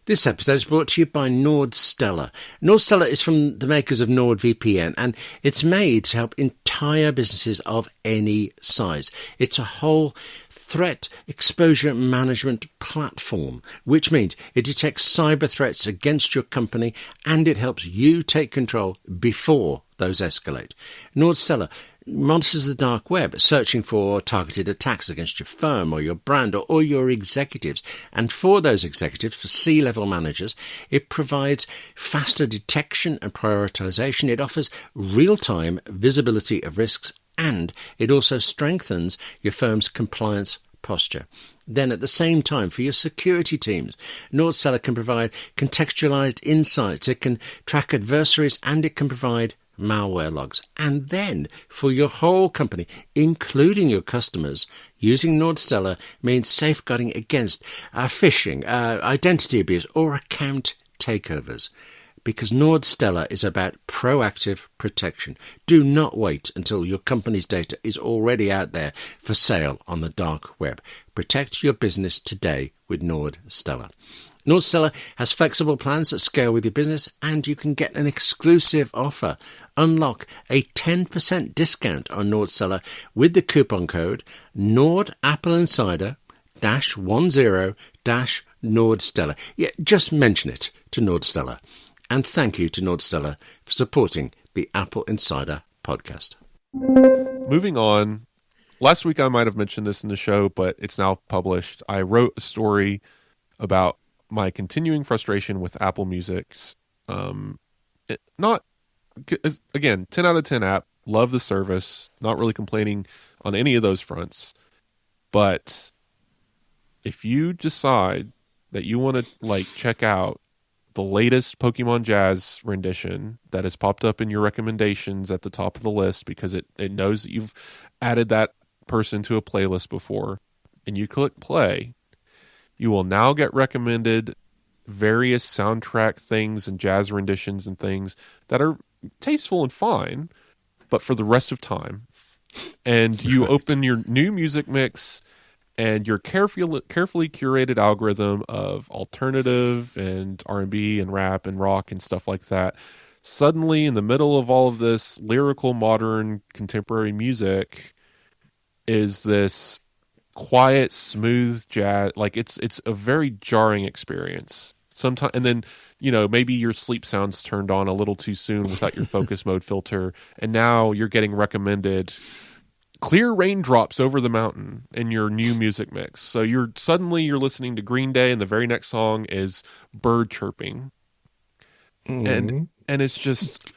This episode is brought to you by NordStellar. NordStellar is from the makers of NordVPN, and it's made to help entire businesses of any size. It's a whole threat exposure management platform, which means it detects cyber threats against your company and it helps you take control before those escalate. NordStellar monitors the dark web, searching for targeted attacks against your firm or your brand or your executives. And for those executives, for C-level managers, it provides faster detection and prioritization. It offers real-time visibility of risks, and it also strengthens your firm's compliance posture. Then at the same time, for your security teams, NordStellar can provide contextualized insights. It can track adversaries, and it can provide malware logs. And then for your whole company, including your customers, using NordStellar means safeguarding against phishing, identity abuse, or account takeovers. Because NordStellar is about proactive protection. Do not wait until your company's data is already out there for sale on the dark web. Protect your business today with NordStellar. NordStellar has flexible plans that scale with your business, and you can get an exclusive offer. Unlock a 10% discount on NordStellar with the coupon code NordAppleInsider-10-NordStellar. Yeah, just mention it to NordStellar. And thank you to Nordstella for supporting the Apple Insider Podcast. Moving on, last week I might have mentioned this in the show, but it's now published. I wrote a story about my continuing frustration with Apple Music's not, again, 10 out of 10 app, love the service, not really complaining on any of those fronts. But if you decide that you want to check out the latest Pokemon Jazz rendition that has popped up in your recommendations at the top of the list because it knows that you've added that person to a playlist before, and you click play, you will now get recommended various soundtrack things and jazz renditions and things that are tasteful and fine, but for the rest of time. And you open your new music mix and your carefully curated algorithm of alternative and R&B and rap and rock and stuff like that. Suddenly, in the middle of all of this lyrical, modern, contemporary music, is this quiet, smooth jazz. It's a very jarring experience. Sometimes, and then maybe your sleep sounds turned on a little too soon without your focus mode filter, and now you're getting recommended clear raindrops over the mountain in your new music mix. So you're listening to Green Day, and the very next song is bird chirping, and it's just,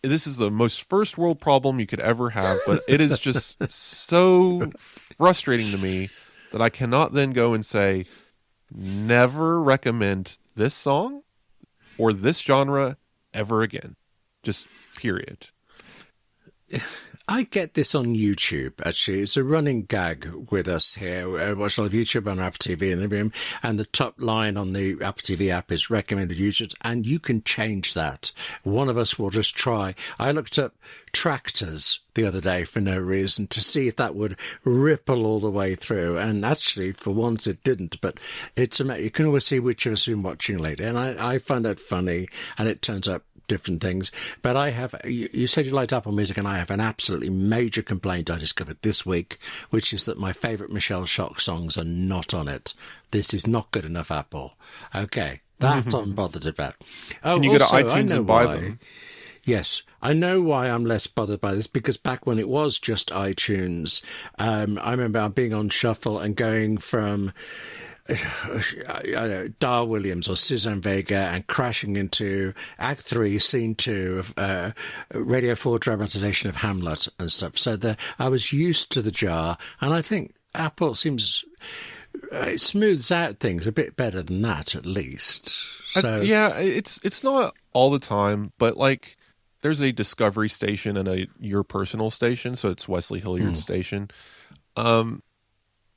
this is the most first world problem you could ever have, but it is just so frustrating to me that I cannot then go and say, never recommend this song or this genre ever again. Just period. I get this on YouTube, actually. It's a running gag with us here. I watch a lot of YouTube on Apple TV in the room, and the top line on the Apple TV app is recommended users, and you can change that. One of us will just try. I looked up tractors the other day for no reason to see if that would ripple all the way through, and actually, for once, it didn't, but it's you can always see which of us has been watching later, and I find that funny, and it turns up different things. But I have, you said you liked Apple Music, and I have an absolutely major complaint I discovered this week, which is that my favourite Michelle Shock songs are not on it. This is not good enough, Apple. Okay, that I'm bothered about. Can you go to iTunes and buy them? Yes, I know why I'm less bothered by this, because back when it was just iTunes, I remember being on shuffle and going from Dar Williams or Suzanne Vega and crashing into Act 3, Scene 2 of Radio 4 dramatisation of Hamlet and stuff. So I was used to the jar, and I think Apple seems... it smooths out things a bit better than that, at least. So yeah, it's not all the time, but there's a Discovery station and your personal station, so it's Wesley Hilliard's station.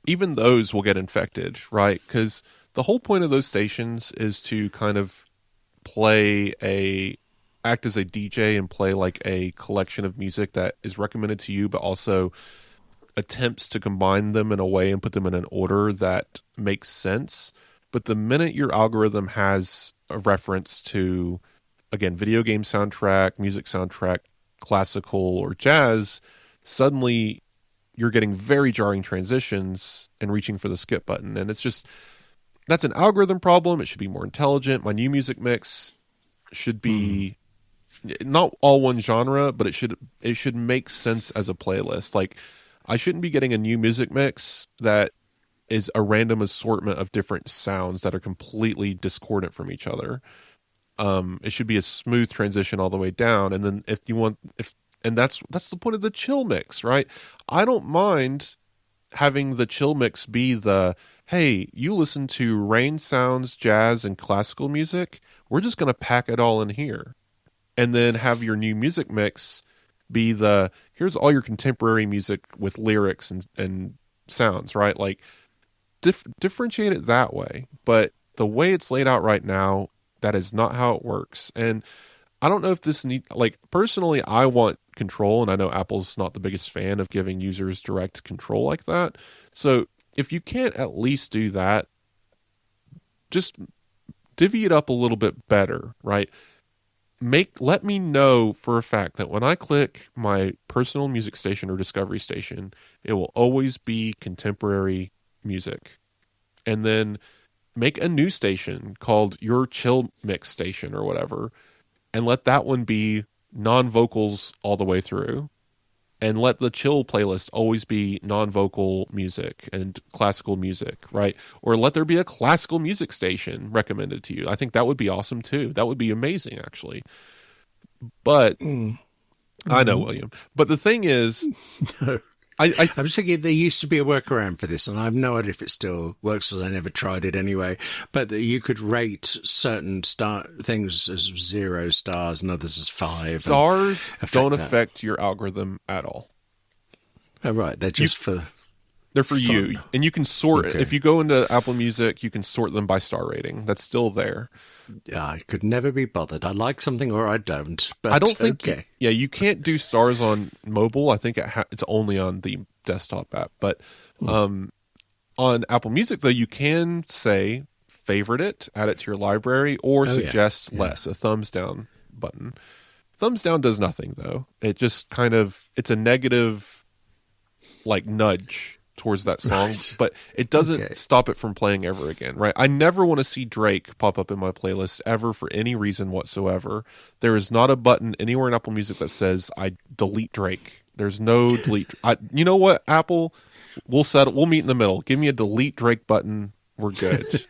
Even those will get infected, right? Because the whole point of those stations is to kind of act as a DJ and play a collection of music that is recommended to you, but also attempts to combine them in a way and put them in an order that makes sense. But the minute your algorithm has a reference to, again, video game soundtrack, music soundtrack, classical, or jazz, suddenly you're getting very jarring transitions and reaching for the skip button. And it's just, that's an algorithm problem. It should be more intelligent. My new music mix should be not all one genre, but it should make sense as a playlist. I shouldn't be getting a new music mix that is a random assortment of different sounds that are completely discordant from each other. It should be a smooth transition all the way down. And then and that's the point of the chill mix, right? I don't mind having the chill mix be hey, you listen to rain sounds, jazz, and classical music. We're just going to pack it all in here. And then have your new music mix be here's all your contemporary music with lyrics and sounds, right? Differentiate it that way. But the way it's laid out right now, that is not how it works. And I don't know if this personally, I want control, and I know Apple's not the biggest fan of giving users direct control like that. So if you can't at least do that, just divvy it up a little bit better, right? Let me know for a fact that when I click my personal music station or Discovery station, it will always be contemporary music. And then make a new station called Your Chill Mix Station or whatever, and let that one be non-vocals all the way through. And let the chill playlist always be non-vocal music and classical music, right? Or let there be a classical music station recommended to you. I think that would be awesome too. That would be amazing, actually. But I know, William. But the thing is, No. I'm just thinking there used to be a workaround for this, and I have no idea if it still works, as I never tried it anyway. But that you could rate certain things as 0 stars and others as 5. Stars don't affect your algorithm at all. Oh, right. They're just They're for fun. you. And you can sort it. Okay. If you go into Apple Music, you can sort them by star rating. That's still there. I could never be bothered. I like something or I don't. But I don't think. Okay. You can't do stars on mobile. I think it's only on the desktop app. But on Apple Music, though, you can say favorite it, add it to your library, or suggest less. A thumbs down button. Thumbs down does nothing, though. It just it's a negative, like, nudge towards that song, Right. but it doesn't stop it from playing ever again, right? I never want to see Drake pop up in my playlist ever for any reason whatsoever. There is not a button anywhere in Apple Music that says I delete Drake. There's no delete. You know what, Apple? We'll meet in the middle. Give me a delete Drake button. We're good.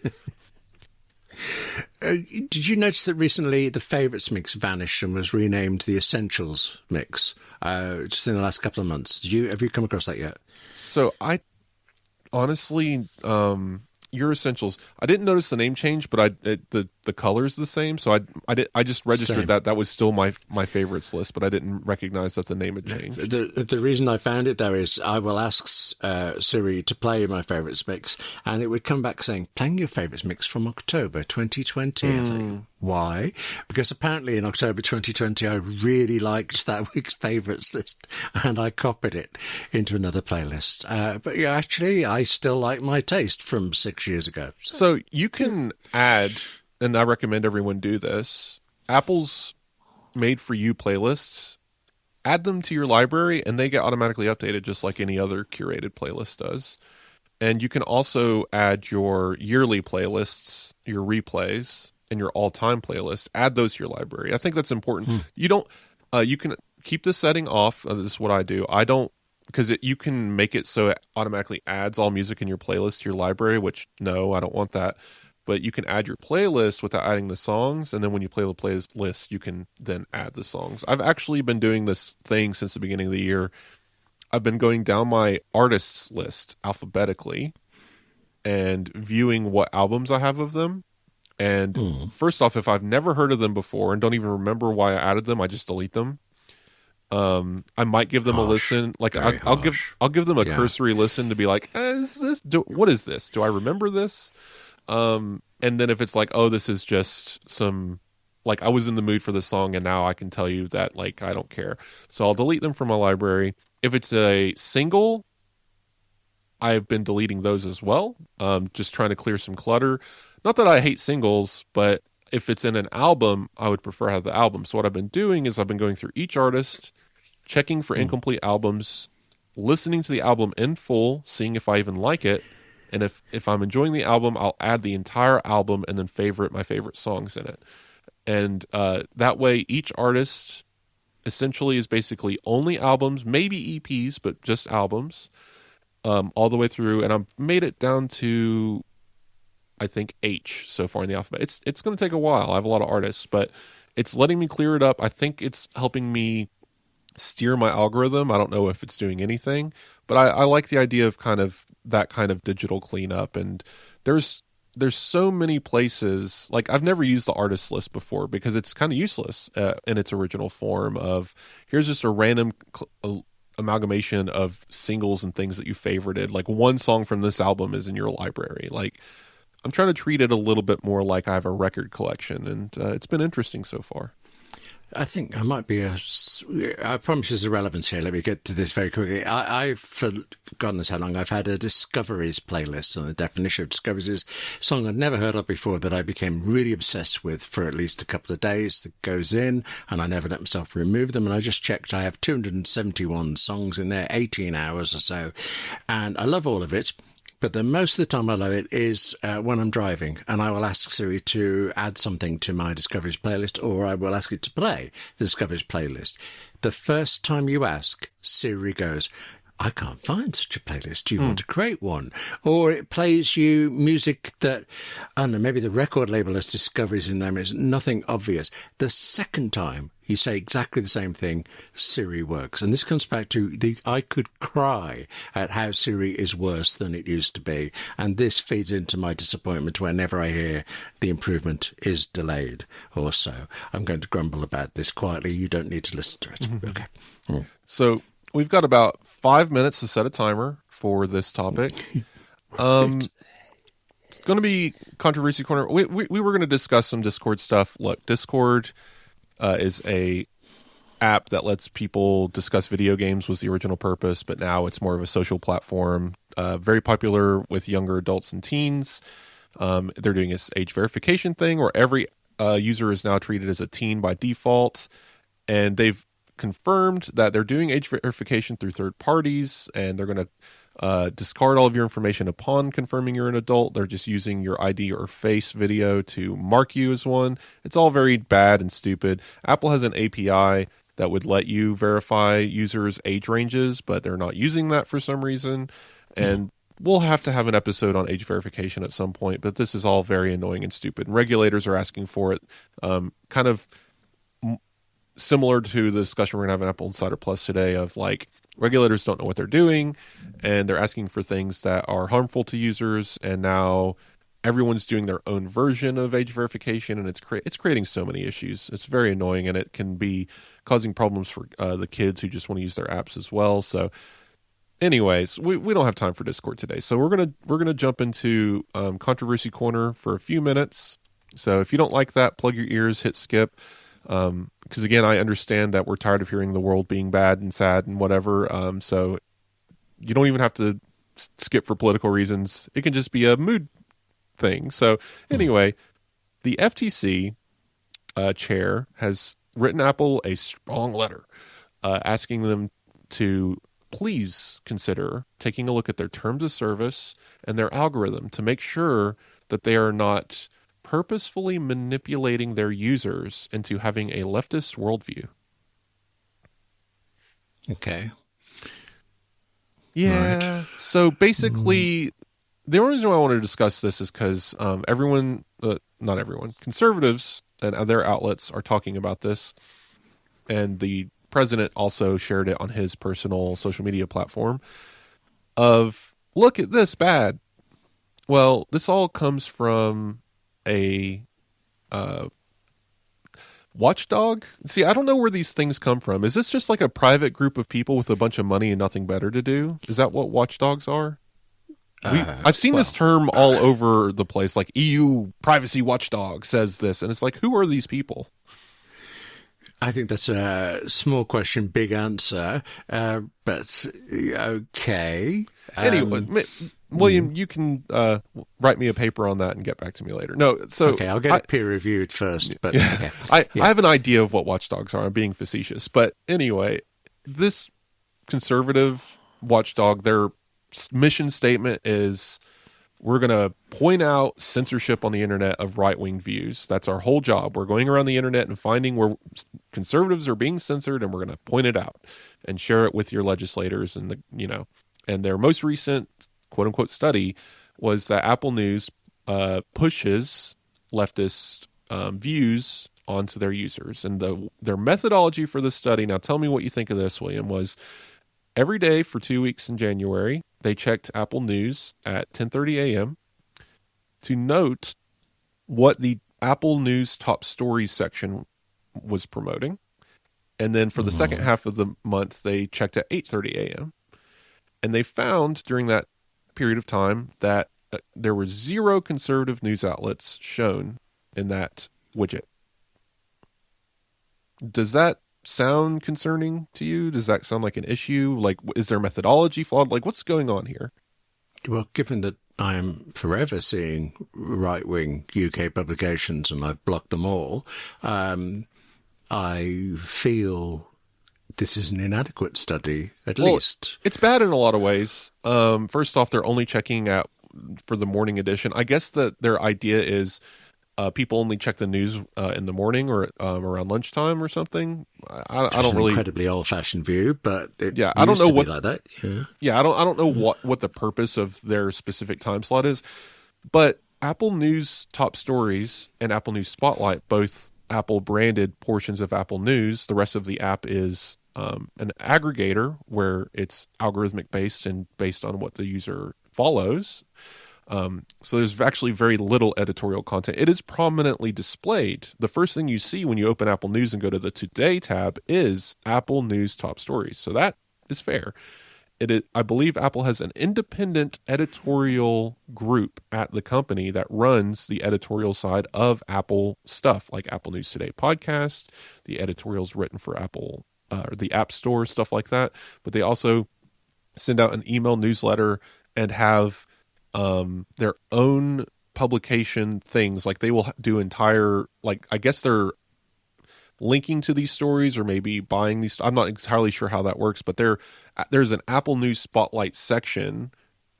Did you notice that recently the Favourites mix vanished and was renamed the Essentials mix? Just in the last couple of months. Have you come across that yet? So I honestly, Your Essentials. I didn't notice the name change, but the color's the same. So I just registered that was still my favorites list, but I didn't recognize that the name had changed. The reason I found it though is I will ask Siri to play my favourites mix, and it would come back saying playing your favourites mix from October 2020. I was like, why? Because apparently in October 2020 I really liked that week's favourites list, and I copied it into another playlist. But yeah, actually I still like my taste from 6 years ago. So you can add, and I recommend everyone do this, Apple's made for you playlists. Add them to your library and they get automatically updated just like any other curated playlist does. And you can also add your yearly playlists, your replays, and your all-time playlist. Add those to your library. I think that's important. You don't. You can keep the setting off. This is what I do. I don't, because you can make it so it automatically adds all music in your playlist to your library, which no, I don't want that. But you can add your playlist without adding the songs, and then when you play the playlist, you can then add the songs. I've actually been doing this thing since the beginning of the year. I've been going down my artists list alphabetically and viewing what albums I have of them. And first off, if I've never heard of them before and don't even remember why I added them, I just delete them. I might give them a listen. Like I'll give them a cursory listen to be like, what is this? Do I remember this? And then if it's like, oh, this is just some, like I was in the mood for this song and now I can tell you that like I don't care. So I'll delete them from my library. If it's a single, I've been deleting those as well. Just trying to clear some clutter. Not that I hate singles, but if it's in an album, I would prefer to have the album. So what I've been doing is I've been going through each artist, checking for incomplete albums, listening to the album in full, seeing if I even like it. And if I'm enjoying the album, I'll add the entire album and then favorite my favorite songs in it. And that way, each artist essentially is basically only albums, maybe EPs, but just albums, all the way through. And I've made it down to, I think, H so far in the alphabet. It's going to take a while. I have a lot of artists, but it's letting me clear it up. I think it's helping me steer my algorithm. I don't know if it's doing anything, but I like the idea of that kind of digital cleanup. And there's so many places, like I've never used the artist list before because it's kind of useless in its original form of here's just a random amalgamation of singles and things that you favorited. Like one song from this album is in your library. Like I'm trying to treat it a little bit more like I have a record collection, and it's been interesting so far. I think I might be I promise there's a relevance here. Let me get to this very quickly. I've, for God knows how long, I've had a Discoveries playlist, and the definition of Discoveries is a song I'd never heard of before that I became really obsessed with for at least a couple of days that goes in, and I never let myself remove them. And I just checked, I have 271 songs in there, 18 hours or so, and I love all of it. But the most of the time I love it is when I'm driving, and I will ask Siri to add something to my Discoveries playlist, or I will ask it to play the Discoveries playlist. The first time you ask, Siri goes, I can't find such a playlist. Do you want to create one? Or it plays you music that, I don't know, maybe the record label has Discoveries in them. It's nothing obvious. The second time you say exactly the same thing, Siri works. And this comes back to I could cry at how Siri is worse than it used to be. And this feeds into my disappointment whenever I hear the improvement is delayed or so. I'm going to grumble about this quietly. You don't need to listen to it. Mm-hmm. Okay. Mm. So we've got about 5 minutes to set a timer for this topic. It's going to be Controversy Corner. We were going to discuss some Discord stuff. Look, Discord is a app that lets people discuss video games, was the original purpose, but now it's more of a social platform. Very popular with younger adults and teens. They're doing this age verification thing where every user is now treated as a teen by default, and they've confirmed that they're doing age verification through third parties, and they're going to discard all of your information upon confirming you're an adult. They're just using your ID or face video to mark you as one. It's all very bad and stupid. Apple has an API that would let you verify users' age ranges, but they're not using that for some reason. And we'll have to have an episode on age verification at some point, but this is all very annoying and stupid. And regulators are asking for it, kind of similar to the discussion we're going to have in Apple Insider Plus today of like regulators don't know what they're doing and they're asking for things that are harmful to users, and now everyone's doing their own version of age verification, and it's creating so many issues. It's very annoying, and it can be causing problems for the kids who just want to use their apps as well. So anyways, we don't have time for Discord today, so we're gonna jump into Controversy Corner for a few minutes. So if you don't like that, plug your ears, hit skip. Because again, I understand that we're tired of hearing the world being bad and sad and whatever. So you don't even have to skip for political reasons. It can just be a mood thing. So anyway, the FTC chair has written Apple a strong letter asking them to please consider taking a look at their terms of service and their algorithm to make sure that they are not purposefully manipulating their users into having a leftist worldview. Okay. Yeah. Right. So basically, the only reason why I wanted to discuss this is because not everyone, conservatives and other outlets are talking about this. And the president also shared it on his personal social media platform of, look at this bad. Well, this all comes from a watchdog. See, I don't know where these things come from. Is this just like a private group of people with a bunch of money and nothing better to do? Is that what watchdogs are? I've seen this term all over the place, like EU privacy watchdog says this, and it's like, who are these people? I think that's a small question, big answer, but okay. Anyway, William, you can write me a paper on that and get back to me later. No, so okay, I'll get it peer-reviewed first. But yeah, okay. I have an idea of what watchdogs are. I'm being facetious. But anyway, this conservative watchdog, their mission statement is, we're going to point out censorship on the internet of right-wing views. That's our whole job. We're going around the internet and finding where conservatives are being censored, and we're going to point it out and share it with your legislators. And and their most recent quote-unquote study was that Apple News pushes leftist views onto their users. And their methodology for this study, now tell me what you think of this, William, was every day for 2 weeks in January, they checked Apple News at 10:30 a.m. to note what the Apple News top stories section was promoting. And then for the second half of the month, they checked at 8:30 a.m. And they found during that period of time that there were 0 conservative news outlets shown in that widget. Does that sound concerning to you? Does that sound like an issue? Like, is their methodology flawed? Like, what's going on here? Well, given that I am forever seeing right-wing UK publications and I've blocked them all, I feel this is an inadequate study, at Well, least. It's bad in a lot of ways. First off, they're only checking for the morning edition. I guess that their idea is people only check the news in the morning or around lunchtime or something. I don't really Incredibly old-fashioned view, but I don't know to what be like that. I don't know what the purpose of their specific time slot is, but Apple News Top Stories and Apple News Spotlight, both Apple branded portions of Apple News. The rest of the app is an aggregator where it's algorithmic based and based on what the user follows. So there's actually very little editorial content. It is prominently displayed. The first thing you see when you open Apple News and go to the Today tab is Apple News Top Stories. So that is fair. I believe Apple has an independent editorial group at the company that runs the editorial side of Apple stuff, like Apple News Today podcast, the editorials written for Apple, or the App Store, stuff like that. But they also send out an email newsletter and have their own publication things. Like they will do entire, like, I guess they're linking to these stories or maybe buying these. I'm not entirely sure how that works, but there's an Apple News Spotlight section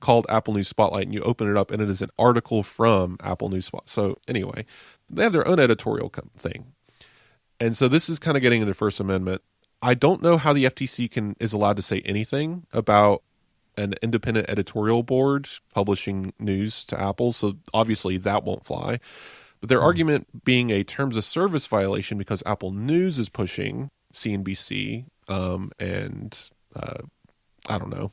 called Apple News Spotlight, and you open it up and it is an article from Apple News Spotlight. So anyway, they have their own editorial thing. And so this is kind of getting into First Amendment. I don't know how the FTC is allowed to say anything about an independent editorial board publishing news to Apple. So obviously that won't fly. But their argument being a terms of service violation because Apple News is pushing CNBC and I don't know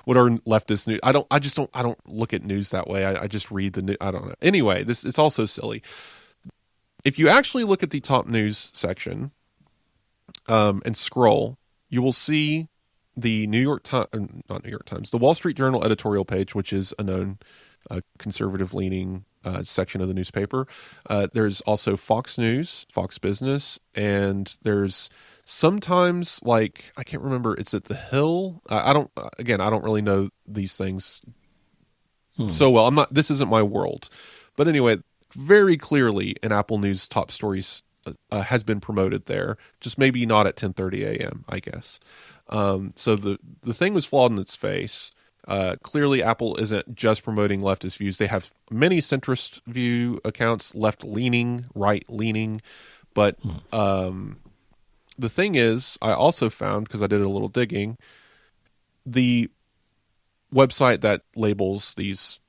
what are leftist news. I don't look at news that way. I just read the news. I don't know. Anyway, it's also silly. If you actually look at the top news section and scroll, you will see the not New York Times, the Wall Street Journal editorial page, which is a known conservative-leaning section of the newspaper. There's also Fox News, Fox Business, and there's sometimes, like, I can't remember, it's at The Hill. I don't really know these things so well. This isn't my world. But anyway, very clearly an Apple News Top Stories has been promoted there, just maybe not at 10:30 a.m., I guess. So the thing was flawed in its face. Clearly, Apple isn't just promoting leftist views. They have many centrist view accounts, left-leaning, right-leaning. But the thing is, I also found, because I did a little digging, the website that labels these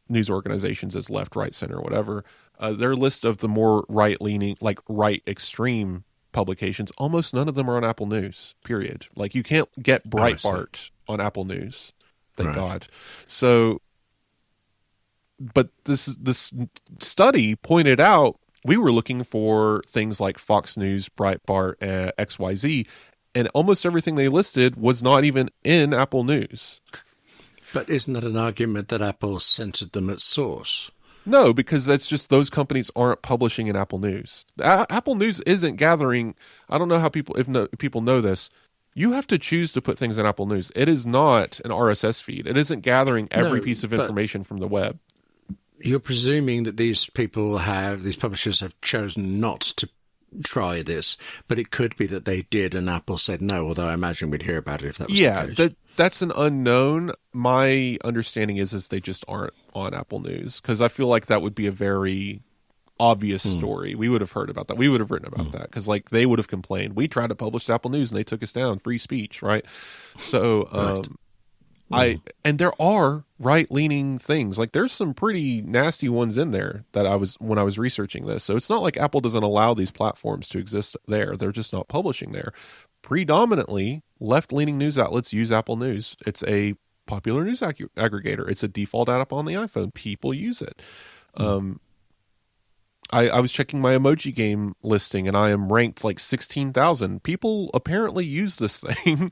news organizations as left, right, center, whatever, their list of the more right-leaning, like right extreme publications, almost none of them are on Apple News, period. Like, you can't get Breitbart on Apple News, thank God. So, but this study pointed out we were looking for things like Fox News, Breitbart, XYZ, and almost everything they listed was not even in Apple News. But isn't that an argument that Apple censored them at source? No, because that's just those companies aren't publishing in Apple News. Apple News isn't gathering. I don't know how people know this. You have to choose to put things in Apple News. It is not an RSS feed. It isn't gathering every piece of information from the web. You're presuming that these publishers have chosen not to try this, but it could be that they did and Apple said no, although I imagine we'd hear about it if that was the case. That's an unknown. My understanding is they just aren't on Apple News, because I feel like that would be a very obvious story. We would have heard about that. We would have written about that, because like they would have complained. We tried to publish Apple News and they took us down. Free speech, right? So and there are right-leaning things. Like there's some pretty nasty ones in there that when I was researching this. So it's not like Apple doesn't allow these platforms to exist there. They're just not publishing there. Predominantly, left-leaning news outlets use Apple News. It's a popular news aggregator. It's a default app on the iPhone. People use it. I was checking my emoji game listing, and I am ranked like 16,000. People apparently use this thing.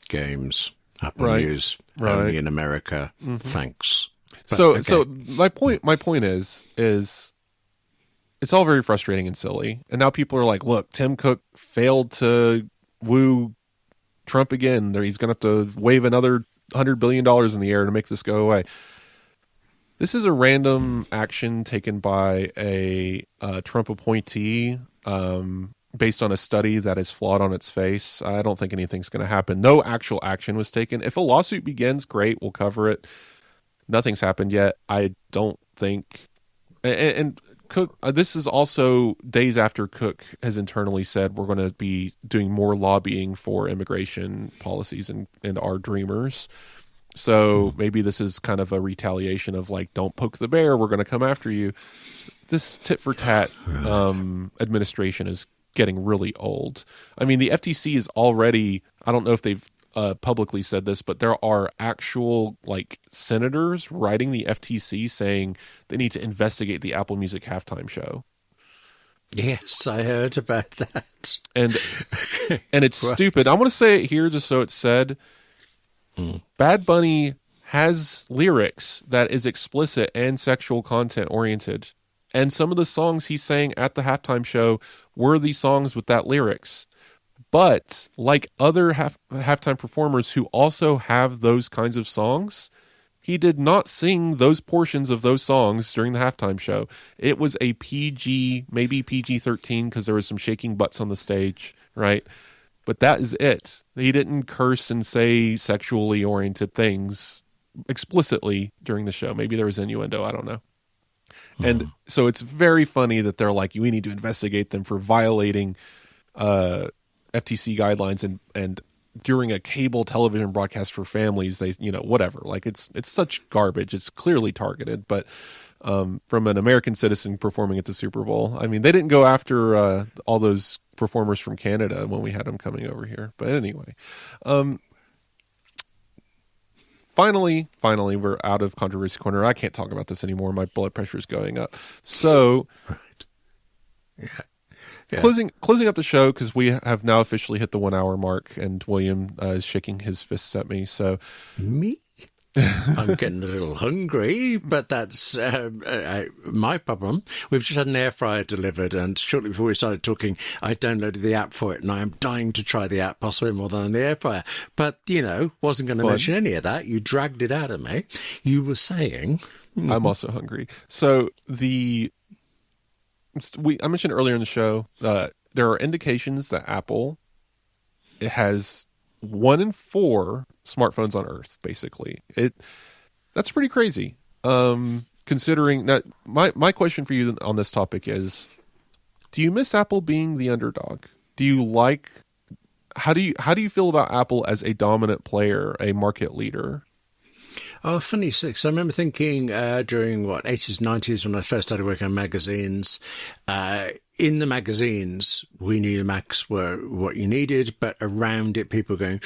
Games, Apple News, only in America. Thanks. But, so my point is it's all very frustrating and silly. And now people are like, look, Tim Cook failed to woo Trump again. He's going to have to wave another $100 billion in the air to make this go away. This is a random action taken by a Trump appointee based on a study that is flawed on its face. I don't think anything's going to happen. No actual action was taken. If a lawsuit begins, great, we'll cover it. Nothing's happened yet. I don't think. And Cook, this is also days after Cook has internally said we're going to be doing more lobbying for immigration policies and our dreamers. So maybe this is kind of a retaliation of like, don't poke the bear, we're going to come after you. This tit for tat administration is getting really old. I mean, the FTC is already, I don't know if they've publicly said this, but there are actual like senators writing the FTC saying they need to investigate the Apple Music halftime show. Yes, I heard about that. And it's stupid. I want to say it here just so it's said. Bad Bunny has lyrics that is explicit and sexual content oriented. And some of the songs he sang at the halftime show were the songs with that lyrics. But like other halftime performers who also have those kinds of songs, he did not sing those portions of those songs during the halftime show. It was a PG, maybe PG-13 because there was some shaking butts on the stage, right? But that is it. He didn't curse and say sexually oriented things explicitly during the show. Maybe there was innuendo, I don't know. And so it's very funny that they're like, we need to investigate them for violating FTC guidelines and during a cable television broadcast for families, they, whatever. Like it's such garbage. It's clearly targeted, but from an American citizen performing at the Super Bowl, I mean, they didn't go after all those performers from Canada when we had them coming over here. But anyway, Finally, we're out of Controversy Corner. I can't talk about this anymore. My blood pressure is going up. So, right. Yeah. Closing up the show because we have now officially hit the 1 hour mark, and William is shaking his fists at me. So, me? I'm getting a little hungry, but that's my problem. We've just had an air fryer delivered, and shortly before we started talking, I downloaded the app for it, and I am dying to try the app, possibly more than the air fryer. But, wasn't going to mention any of that. You dragged it out of me. You were saying... I'm also hungry. So I mentioned earlier in the show, there are indications that Apple has 1 in 4 smartphones on Earth, basically. That's pretty crazy. Considering that, my question for you on this topic is, do you miss Apple being the underdog? How do you feel about Apple as a dominant player, a market leader? Oh, funny six. I remember thinking during 80s, 90s when I first started working on magazines, in the magazines, we knew Macs were what you needed, but around it, people were going,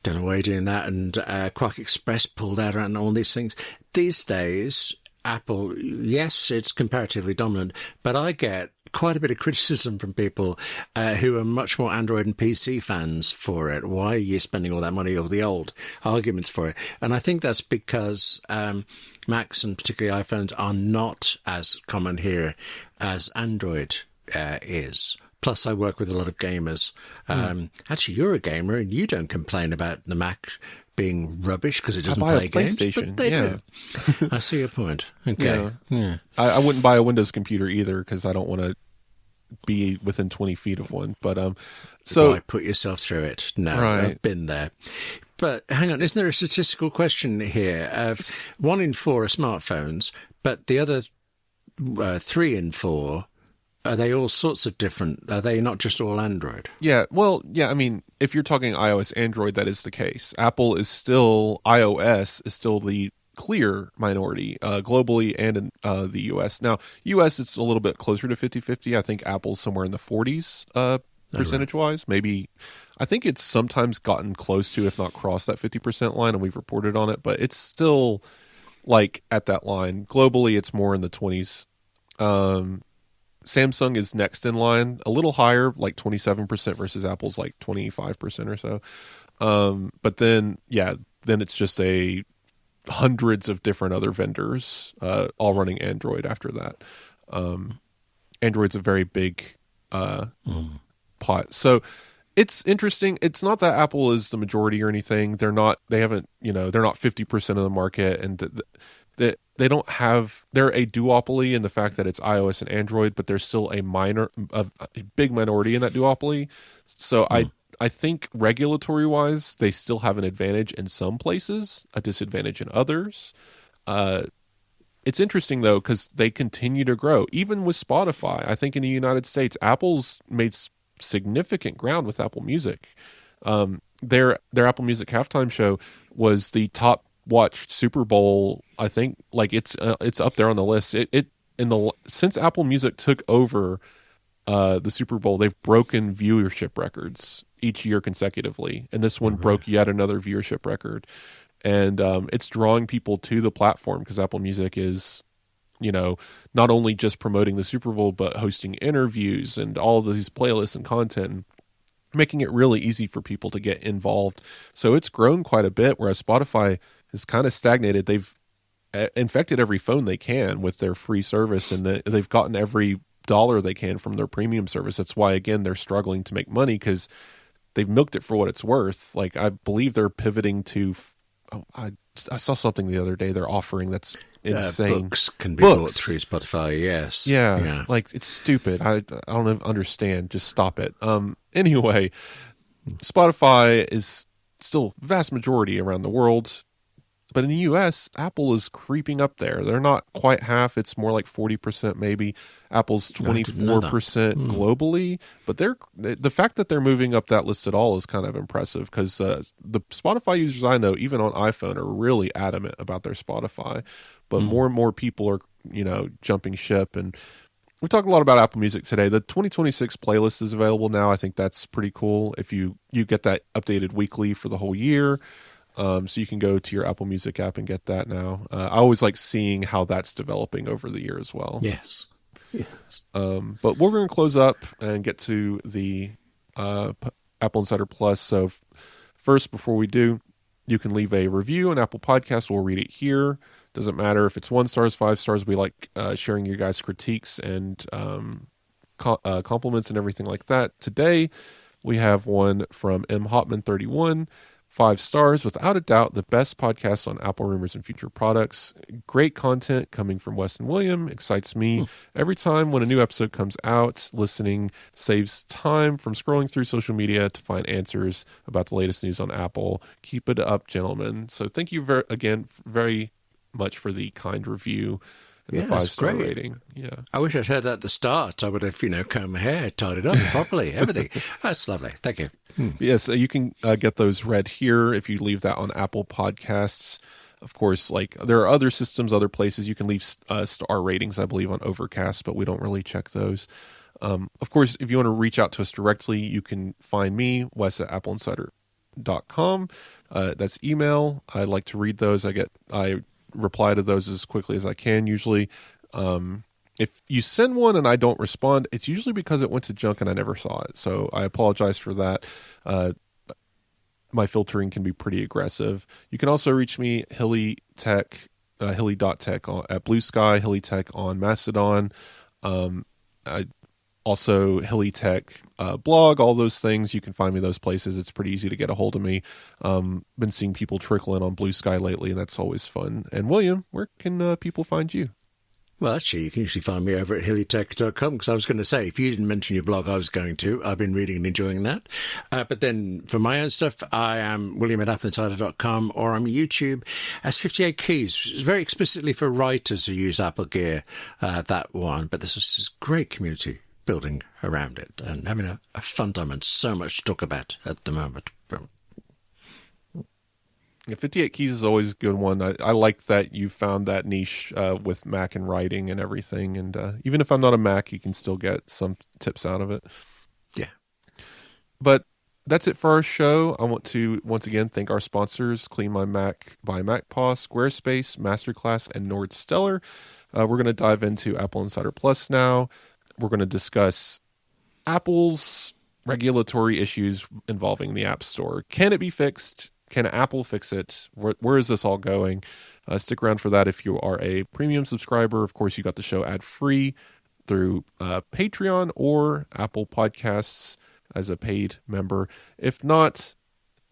don't know why you're doing that, and Quark Express pulled out and all these things. These days, Apple, yes, it's comparatively dominant, but I get quite a bit of criticism from people who are much more Android and PC fans for it. Why are you spending all that money, or the old arguments for it? And I think that's because Macs and particularly iPhones are not as common here as Android is. Plus, I work with a lot of gamers. Actually, you're a gamer, and you don't complain about the Mac being rubbish because it doesn't play games. But they do. I see your point. Okay. Yeah. I wouldn't buy a Windows computer either because I don't want to be within 20 feet of one. But so why put yourself through it? No, right. I've been there. But hang on, isn't there a statistical question here? 1 in 4 are smartphones, but the other 3 in 4. Are they all sorts of different? Are they not just all Android? Yeah, well, yeah, I mean, if you're talking iOS, Android, that is the case. iOS is still the clear minority globally and in the US. Now, US, it's a little bit closer to 50-50. I think Apple's somewhere in the 40s percentage-wise. Maybe, I think it's sometimes gotten close to, if not crossed that 50% line, and we've reported on it, but it's still like at that line. Globally, it's more in the 20s. Samsung is next in line, a little higher, like 27% versus Apple's like 25% or so. But then it's just hundreds of different other vendors, all running Android after that. Android's a very big pot. So it's interesting. It's not that Apple is the majority or anything. They're not 50% of the market, and they don't have, they're a duopoly in the fact that it's iOS and Android, but there's still a big minority in that duopoly. So I think regulatory wise, they still have an advantage in some places, a disadvantage in others. It's interesting though, because they continue to grow, even with Spotify. I think in the United States, Apple's made significant ground with Apple Music. Their Apple Music halftime show was the top watched Super Bowl. I think like it's up there on the list. Since Apple Music took over the Super Bowl, they've broken viewership records each year consecutively, and this one broke yet another viewership record. And it's drawing people to the platform because Apple Music is, not only just promoting the Super Bowl, but hosting interviews and all of these playlists and content, and making it really easy for people to get involved. So it's grown quite a bit, whereas Spotify has kind of stagnated. They've infected every phone they can with their free service, and they've gotten every dollar they can from their premium service. That's why, again, they're struggling to make money because they've milked it for what it's worth. Like, I believe they're pivoting to... I saw something the other day they're offering that's insane. Books can be bought through Spotify, yes. Yeah, like, it's stupid. I don't understand. Just stop it. Anyway, Spotify is still vast majority around the world. But in the U.S., Apple is creeping up there. They're not quite half. It's more like 40% maybe. Apple's 24% globally. But the fact that they're moving up that list at all is kind of impressive because the Spotify users I know, even on iPhone, are really adamant about their Spotify. But more and more people are, jumping ship. And we talked a lot about Apple Music today. The 2026 playlist is available now. I think that's pretty cool. If you get that updated weekly for the whole year. So you can go to your Apple Music app and get that now. I always like seeing how that's developing over the year as well. Yes. But we're going to close up and get to the Apple Insider Plus. So first, before we do, you can leave a review on Apple Podcast. We'll read it here. Doesn't matter if it's 1 star, 5 stars. We like sharing your guys' critiques and compliments and everything like that. Today, we have one from M. Hotman31. 5 stars, without a doubt, the best podcast on Apple rumors and future products. Great content coming from Wes and William. Excites me. Every time when a new episode comes out, listening saves time from scrolling through social media to find answers about the latest news on Apple. Keep it up, gentlemen. So thank you very much for the kind review and the 5-star rating. Yeah, I wish I'd heard that at the start. I would have, combed my hair, tied it up properly, everything. That's lovely. Thank you. Yes, you can get those read here if you leave that on Apple Podcasts. Of course, like there are other systems, other places you can leave star ratings, I believe, on Overcast, but we don't really check those. Of course, if you want to reach out to us directly, you can find me, Wes at AppleInsider.com. That's email. I like to read those. I reply to those as quickly as I can usually. If you send one and I don't respond, it's usually because it went to junk and I never saw it. So I apologize for that. My filtering can be pretty aggressive. You can also reach me, Hilly.tech at Blue Sky, Hilly Tech on Mastodon. Also Hilly Tech blog, all those things. You can find me those places. It's pretty easy to get a hold of me. Been seeing people trickle in on Blue Sky lately, and that's always fun. And William, where can people find you? Well, actually, you can usually find me over at hillytech.com because I was going to say, if you didn't mention your blog, I was going to. I've been reading and enjoying that. But then for my own stuff, I am William at AppleInsider.com or on YouTube as 58 Keys. It's very explicitly for writers who use Apple Gear, that one. But there's this great community building around it and having a fun time and so much to talk about at the moment. Yeah, 58 Keys is always a good one. I like that you found that niche with Mac and writing and everything. And even if I'm not a Mac, you can still get some tips out of it. Yeah. But that's it for our show. I want to once again thank our sponsors, Clean My Mac by MacPaw, Squarespace, Masterclass, and Nordstellar. We're going to dive into Apple Insider Plus now. We're going to discuss Apple's regulatory issues involving the App Store. Can it be fixed? Can Apple fix it? Where is this all going? Stick around for that if you are a premium subscriber. Of course, you got the show ad-free through Patreon or Apple Podcasts as a paid member. If not,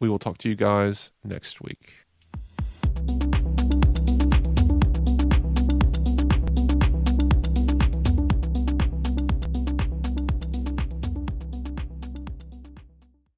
we will talk to you guys next week.